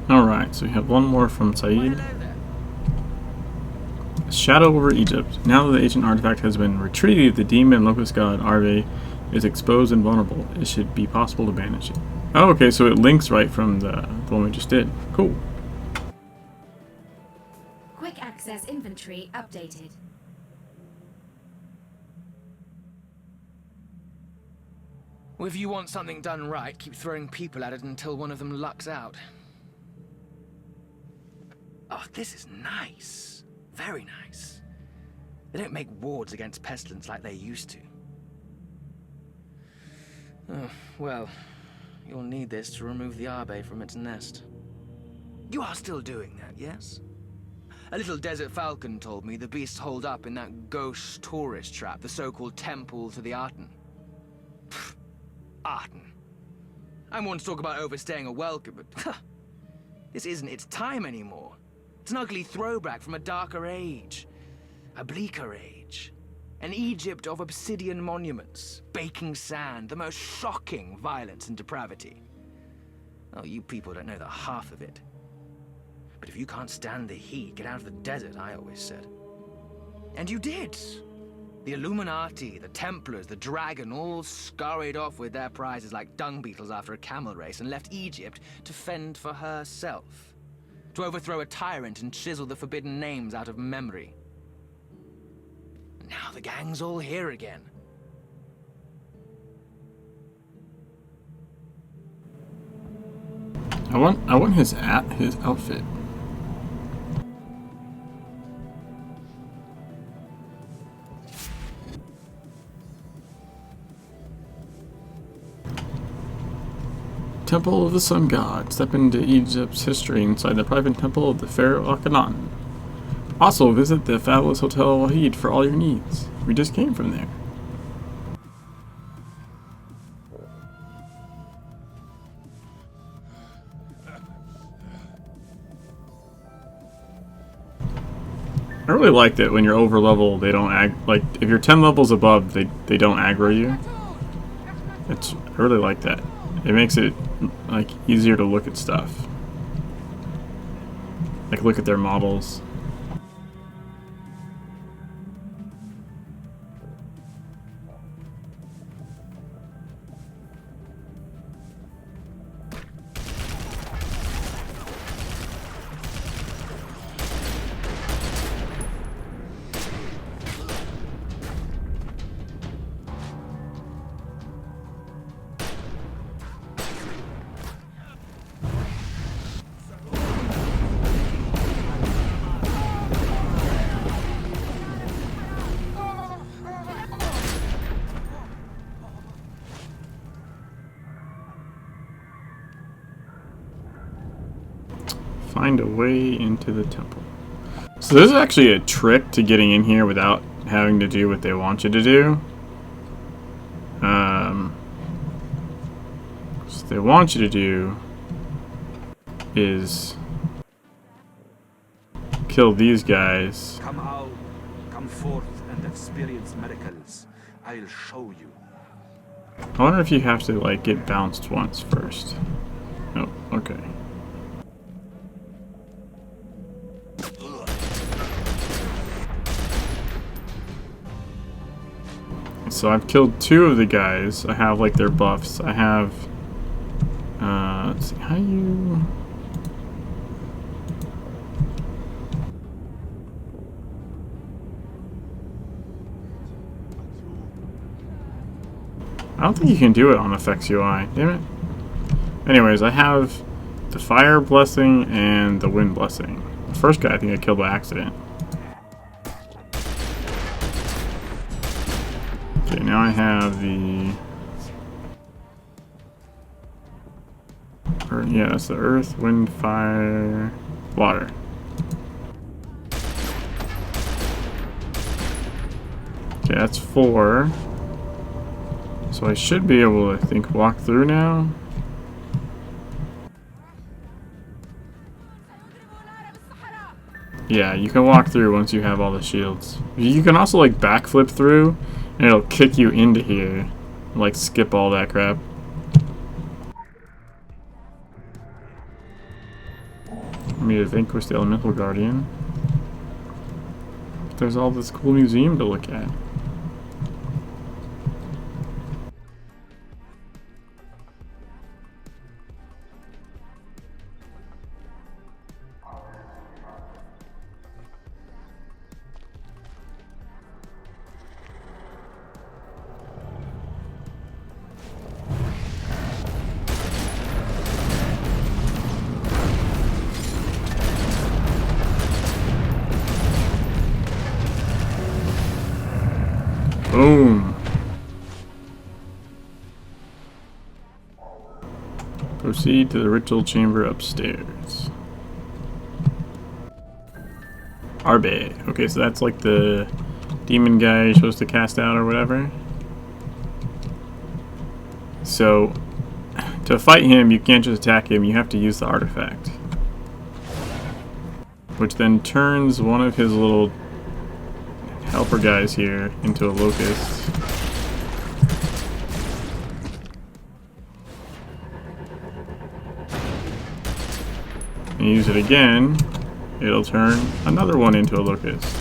Alright, so we have one more from Saeed. Shadow over Egypt. Now that the ancient artifact has been retrieved, the demon locust god Arve is exposed and vulnerable. It should be possible to banish it. Oh, okay, so it links right from the one we just did. Cool. Quick access inventory updated. Well, if you want something done right, keep throwing people at it until one of them lucks out. Oh, this is nice. Very nice. They don't make wards against pestilence like they used to. Oh, well, you'll need this to remove the Arbe from its nest. You are still doing that, yes? A little desert falcon told me the beasts holed up in that gauche tourist trap, the so-called temple to the Aten. Pfft, Aten. I'm one to talk about overstaying a welcome, but this isn't its time anymore. It's an ugly throwback from a darker age. A bleaker age. An Egypt of obsidian monuments, baking sand, the most shocking violence and depravity. Oh, you people don't know the half of it. But if you can't stand the heat, get out of the desert, I always said. And you did. The Illuminati, the Templars, the Dragon all scurried off with their prizes like dung beetles after a camel race and left Egypt to fend for herself. To overthrow a tyrant and chisel the forbidden names out of memory. Now the gang's all here again. I want his outfit. Temple of the Sun God. Step into Egypt's history inside the private temple of the Pharaoh Akhenaten. Also, visit the fabulous Hotel Wahid for all your needs. We just came from there. I really like that when you're over level, they don't like if you're 10 levels above, they don't aggro you. I really like that. It makes it like easier to look at stuff. Like look at their models. Find a way into the temple. So this is actually a trick to getting in here without having to do what they want you to do. So what they want you to do is kill these guys. Come out, come forth and experience miracles. I'll show you. I wonder if you have to like get bounced once first. Oh, okay. So I've killed 2 of the guys. I have like their buffs. I have let's see, how do you I don't think you can do it on Effects UI. Damn it. Anyways, I have the Fire Blessing and the Wind Blessing. The first guy I think I killed by accident. Okay, now I have the... yeah, that's the Earth, Wind, Fire, Water. Okay, that's 4. So I should be able to, I think, walk through now. Yeah, you can walk through once you have all the shields. You can also like backflip through and it'll kick you into here and, like skip all that crap. I need to vanquish the Elemental Guardian. But there's all this cool museum to look at. Boom. Proceed to the ritual chamber upstairs. Arbe. Okay, so that's like the demon guy you're supposed to cast out or whatever. So, to fight him, you can't just attack him, you have to use the artifact. Which then turns one of his little helper guys here into a locust. And use it again, it'll turn another one into a locust.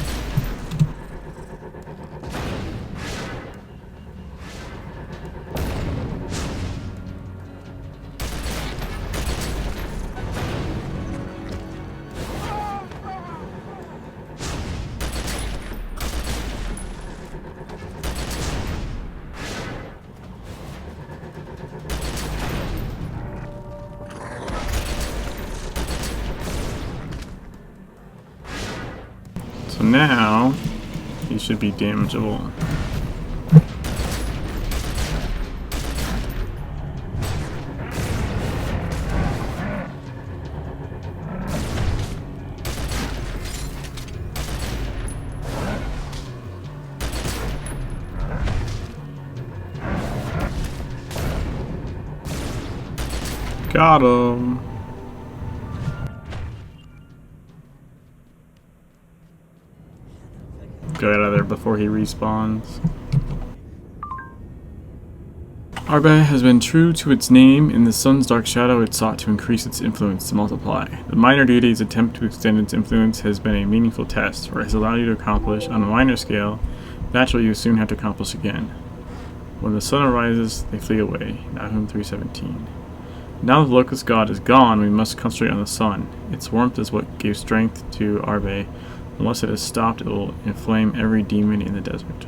now, he should be damageable. Got him. Get out of there before he respawns. Arbe has been true to its name. In the sun's dark shadow, it sought to increase its influence to multiply. The minor deity's attempt to extend its influence has been a meaningful test, for it has allowed you to accomplish, on a minor scale, naturally you soon have to accomplish again. When the sun arises, they flee away. Nahum 3:17. Now that the locust god is gone, we must concentrate on the sun. Its warmth is what gave strength to Arbe. Unless it is stopped, it will inflame every demon in the desert.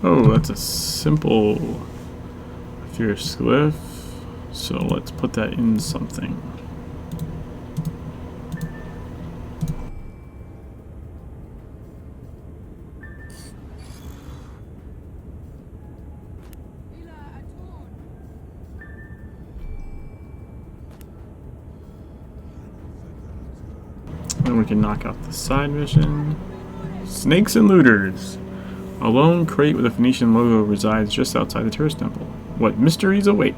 Oh, that's a simple fierce glyph. So let's put that in something. Then we can knock out the side mission. Snakes and looters. A lone crate with a Phoenician logo resides just outside the tourist temple. What mysteries await?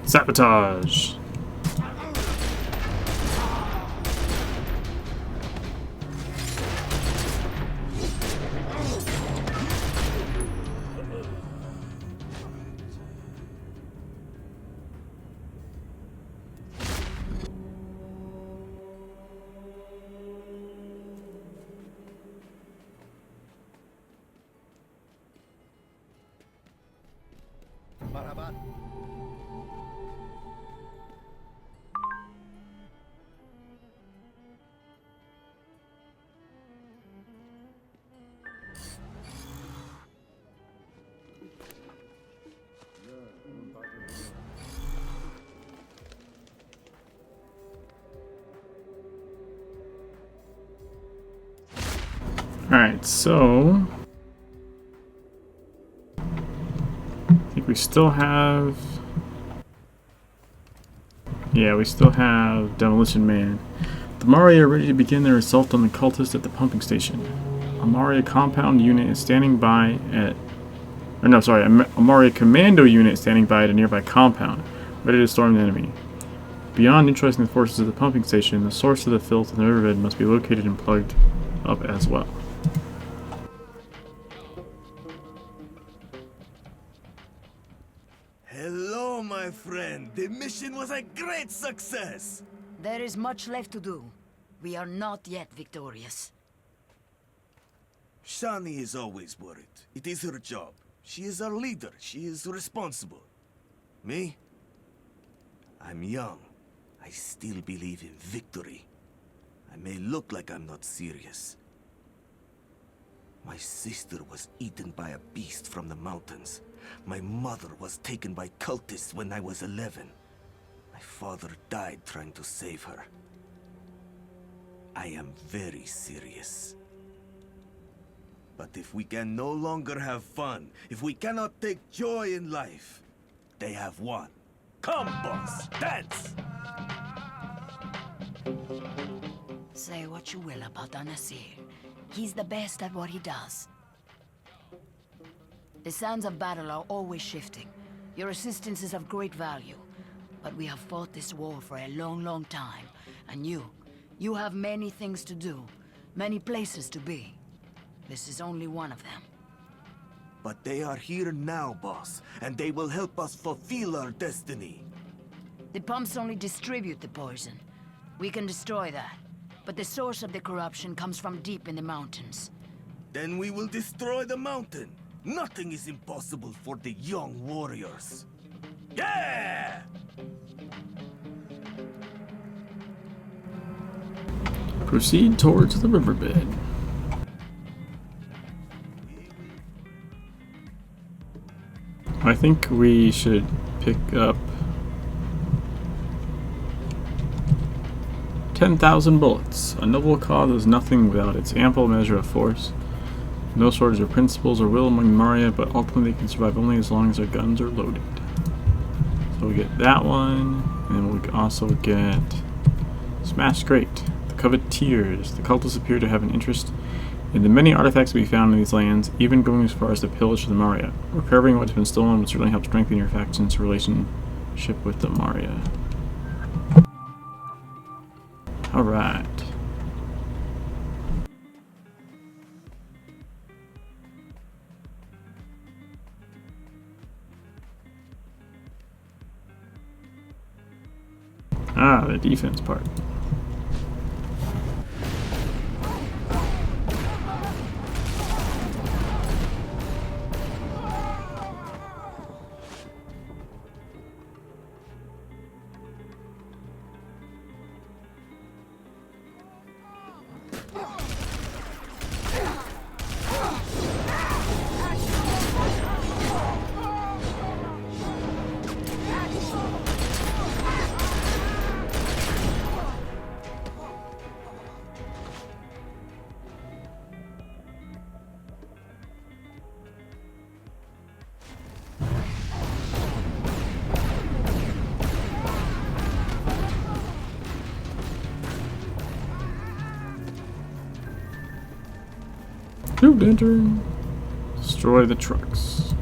Sabotage. Alright, so I think we still have, we still have Demolition Man. The Mari are ready to begin their assault on the cultists at the pumping station. A Mari compound unit is standing by at, a Mari commando unit is standing by at a nearby compound, ready to storm the enemy. Beyond neutralizing the forces of the pumping station, the source of the filth in the riverbed must be located and plugged up as well. Hello, my friend. The mission was a great success. There is much left to do. We are not yet victorious. Shani is always worried. It is her job. She is our leader. She is responsible. Me? I'm young. I still believe in victory. I may look like I'm not serious. My sister was eaten by a beast from the mountains. My mother was taken by cultists when I was 11. My father died trying to save her. I am very serious. But if we can no longer have fun, if we cannot take joy in life, they have won. Come, boss, dance! Say what you will about Anasir. He's the best at what he does. The sands of battle are always shifting. Your assistance is of great value. But we have fought this war for a long, long time. And you have many things to do. Many places to be. This is only one of them. But they are here now, boss. And they will help us fulfill our destiny. The pumps only distribute the poison. We can destroy that. But the source of the corruption comes from deep in the mountains. Then we will destroy the mountain. Nothing is impossible for the young warriors. Yeah! Proceed towards the riverbed. I think we should pick up 10,000 bullets. A noble cause is nothing without its ample measure of force. No shortage of principles or will among the Maria, but ultimately they can survive only as long as their guns are loaded. So we get that one, and then we can also get Smash Grate, the Coveteers. The cultists appear to have an interest in the many artifacts to be found in these lands, even going as far as to pillage the Maria. Recovering what's been stolen would certainly help strengthen your faction's relationship with the Maria. Alright. Ah, the defense part. Shoot, enter. Destroy the trucks.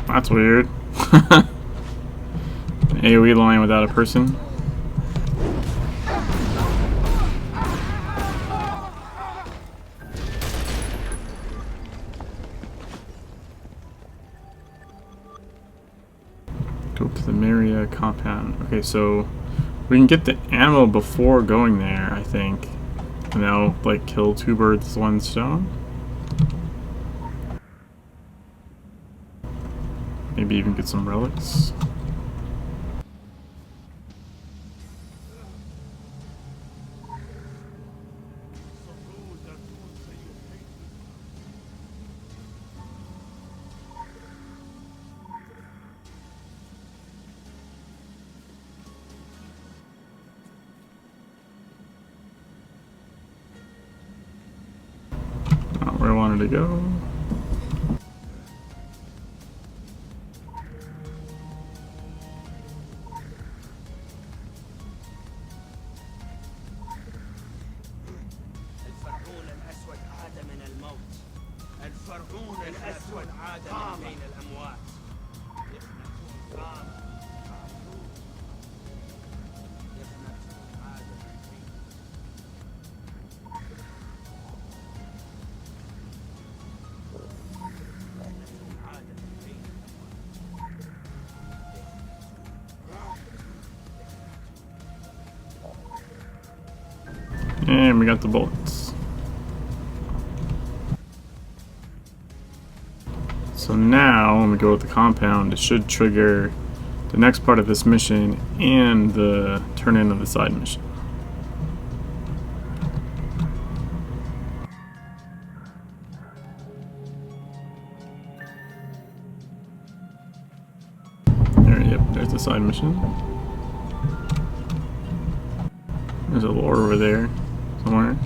That's weird. An AoE line without a person. Go to the Maria compound. Okay, so we can get the ammo before going there, I think. And that'll like kill two birds with one stone. Maybe even get some relics. Not where I wanted to go. الفرعون الأسود عاد من بين الأموات. And we got the bullets. So now, when we go with the compound, it should trigger the next part of this mission and the turn-in of the side mission. There, yep, there's the side mission. There's a lore over there somewhere.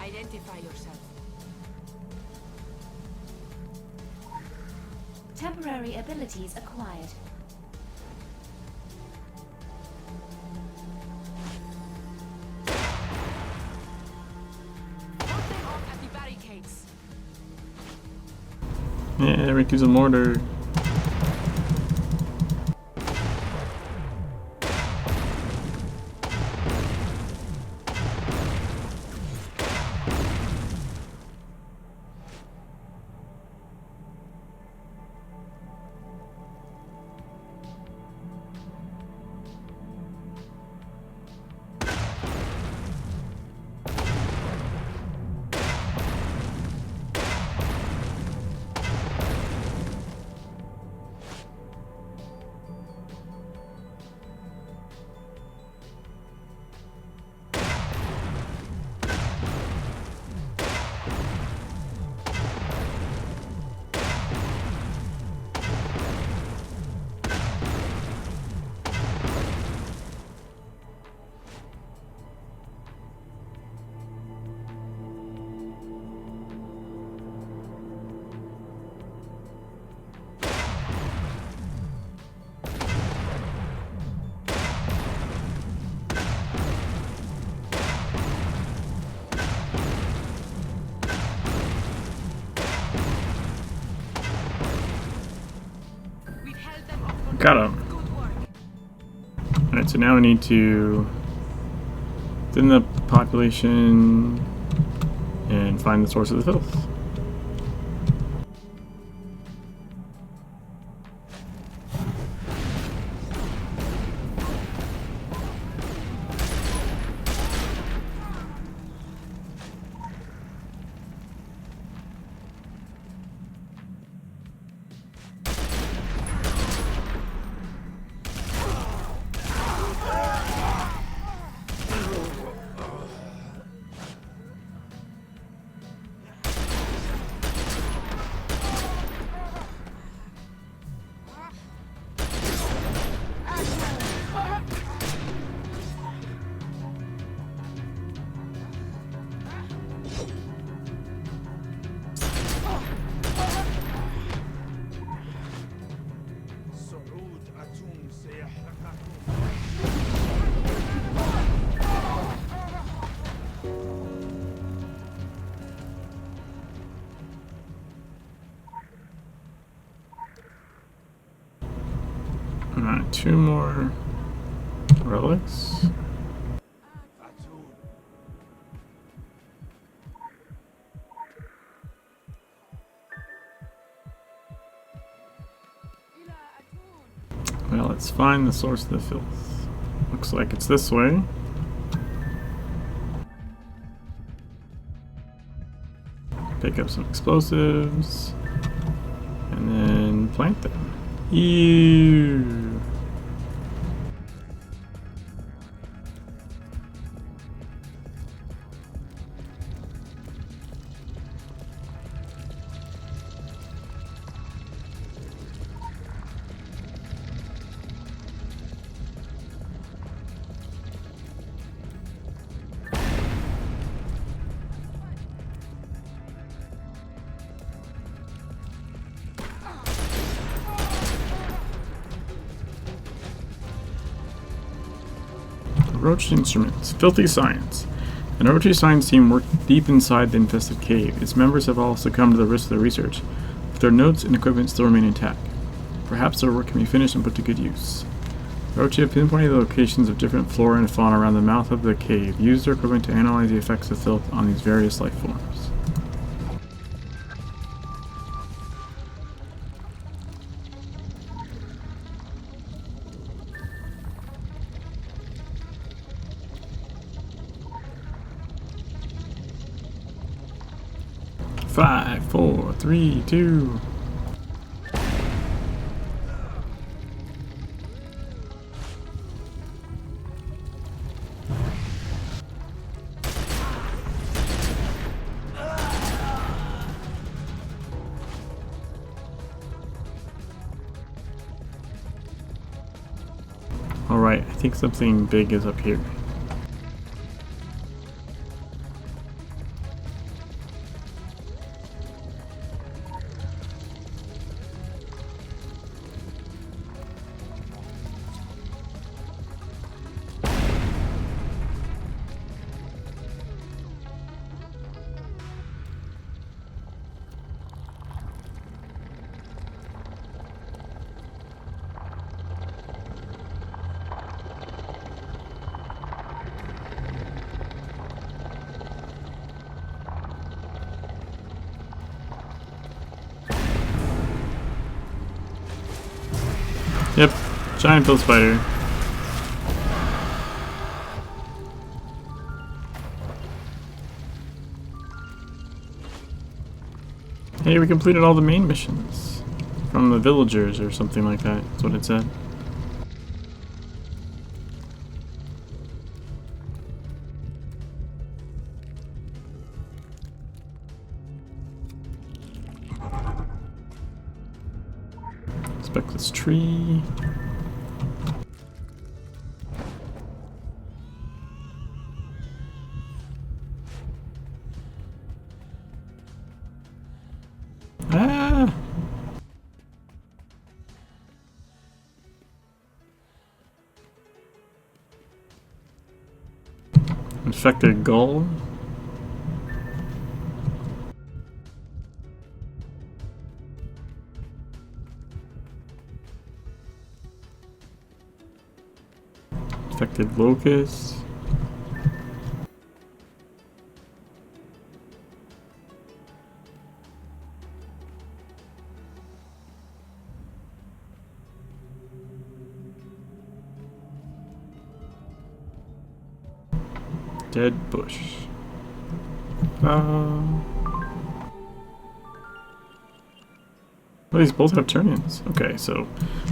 Identify yourself. Temporary abilities acquired. Yeah, Ricky's a mortar. Got him. Alright, so now we need to thin the population and find the source of the filth. Alright, 2 more relics. Well, let's find the source of the filth. Looks like it's this way. Pick up some explosives and then plant them. Ew. Roach Instruments. Filthy Science. An Roach science team worked deep inside the infested cave. Its members have all succumbed to the risk of their research, but their notes and equipment still remain intact. Perhaps their work can be finished and put to good use. Roach have pinpointed the locations of different flora and fauna around the mouth of the cave. Use their equipment to analyze the effects of filth on these various life forms. Five, 4, 3, 2. Alright, I think something big is up here. Yep, giant pill spider. Hey, we completed all the main missions. From the villagers or something like that. That's what it said. Speckless tree. Ah! Infected gull. Infected locust. Dead bush. Well, these both have turn-ins. Okay, so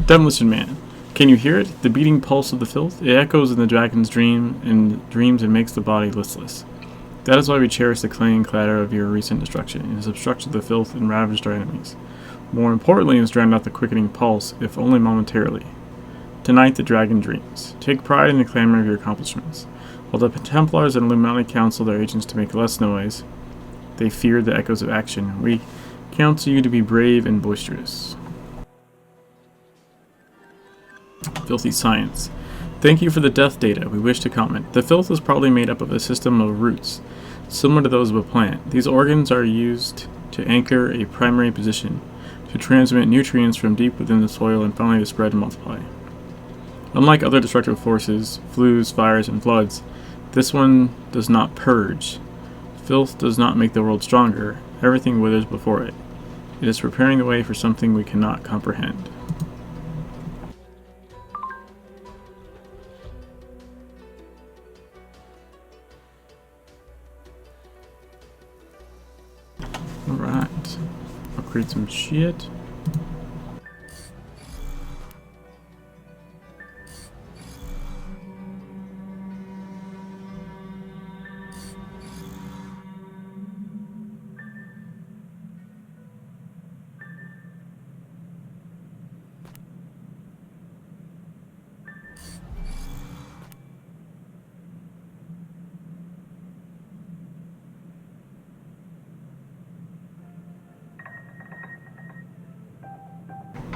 Demolition Man. Can you hear it? The beating pulse of the filth? It echoes in the dragon's dreams and makes the body listless. That is why we cherish the clang and clatter of your recent destruction. It has obstructed the filth and ravaged our enemies. More importantly, it has drowned out the quickening pulse, if only momentarily. Tonight the dragon dreams. Take pride in the clamor of your accomplishments. While the Templars and Illuminati counsel their agents to make less noise, they fear the echoes of action. We counsel you to be brave and boisterous. Filthy science. Thank you for the death data. We wish to comment. The filth is probably made up of a system of roots, similar to those of a plant. These organs are used to anchor a primary position, to transmit nutrients from deep within the soil, and finally to spread and multiply. Unlike other destructive forces, flus, fires, and floods, this one does not purge. Filth does not make the world stronger. Everything withers before it. It is preparing the way for something we cannot comprehend. Alright. I'll create some shit.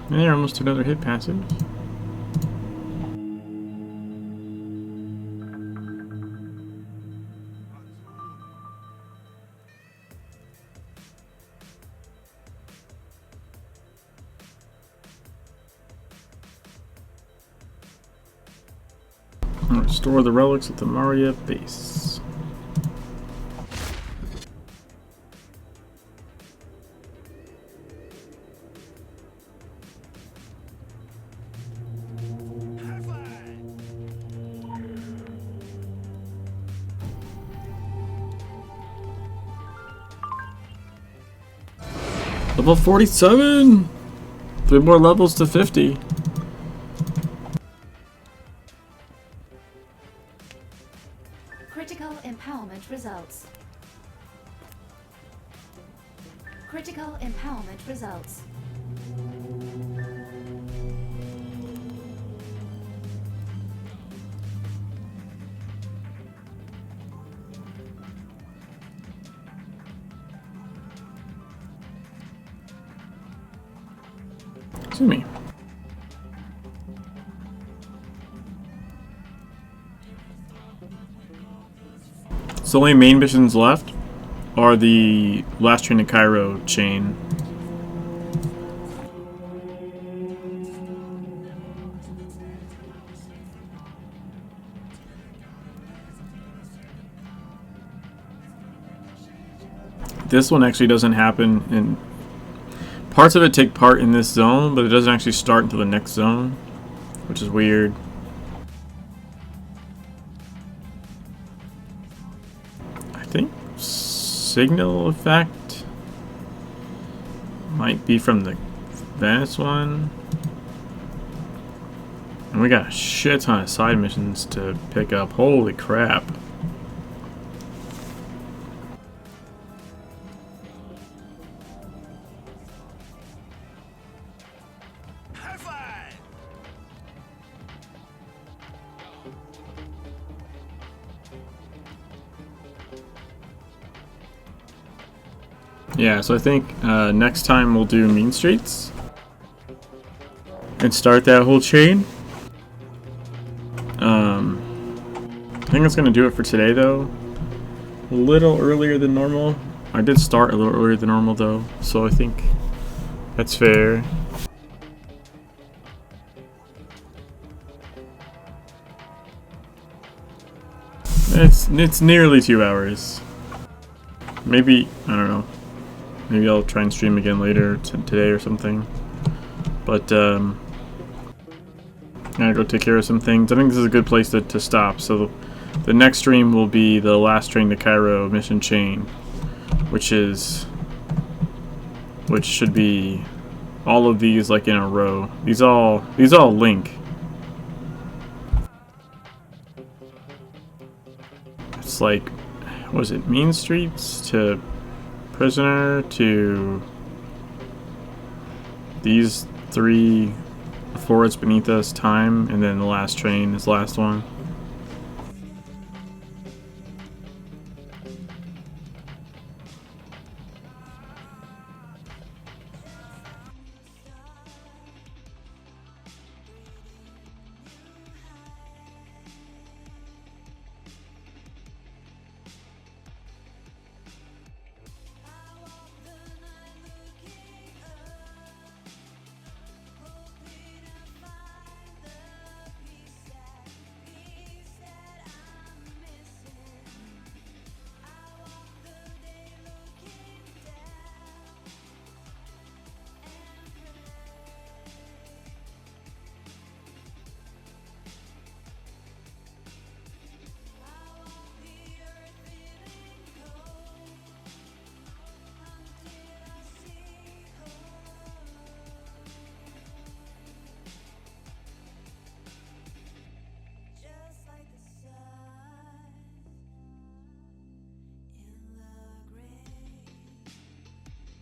There, almost another hit passive. I'll restore the relics at the Maria base. Level 47! 3 more levels to 50. Critical empowerment results. Critical empowerment results. Excuse me. So only main missions left are the last train to Cairo chain. This one actually doesn't happen in... Parts of it take part in this zone, but it doesn't actually start until the next zone. which is weird. I think signal effect might be from the Venice one. And we got a shit ton of side missions to pick up. Holy crap. High five! Yeah, so I think next time we'll do Mean Streets and start that whole chain. I think that's gonna do it for today, though. A little earlier than normal. I did start a little earlier than normal, though, so I think that's fair. It's nearly 2 hours. Maybe, I don't know. Maybe I'll try and stream again later today or something. But I gotta go take care of some things. I think this is a good place to stop. So the next stream will be the last train to Cairo mission chain, which should be all of these like in a row. These all link. It's like, what is it? Mean Streets to Prisoner to these 3 before it's beneath us, time, and then the last train is the last one.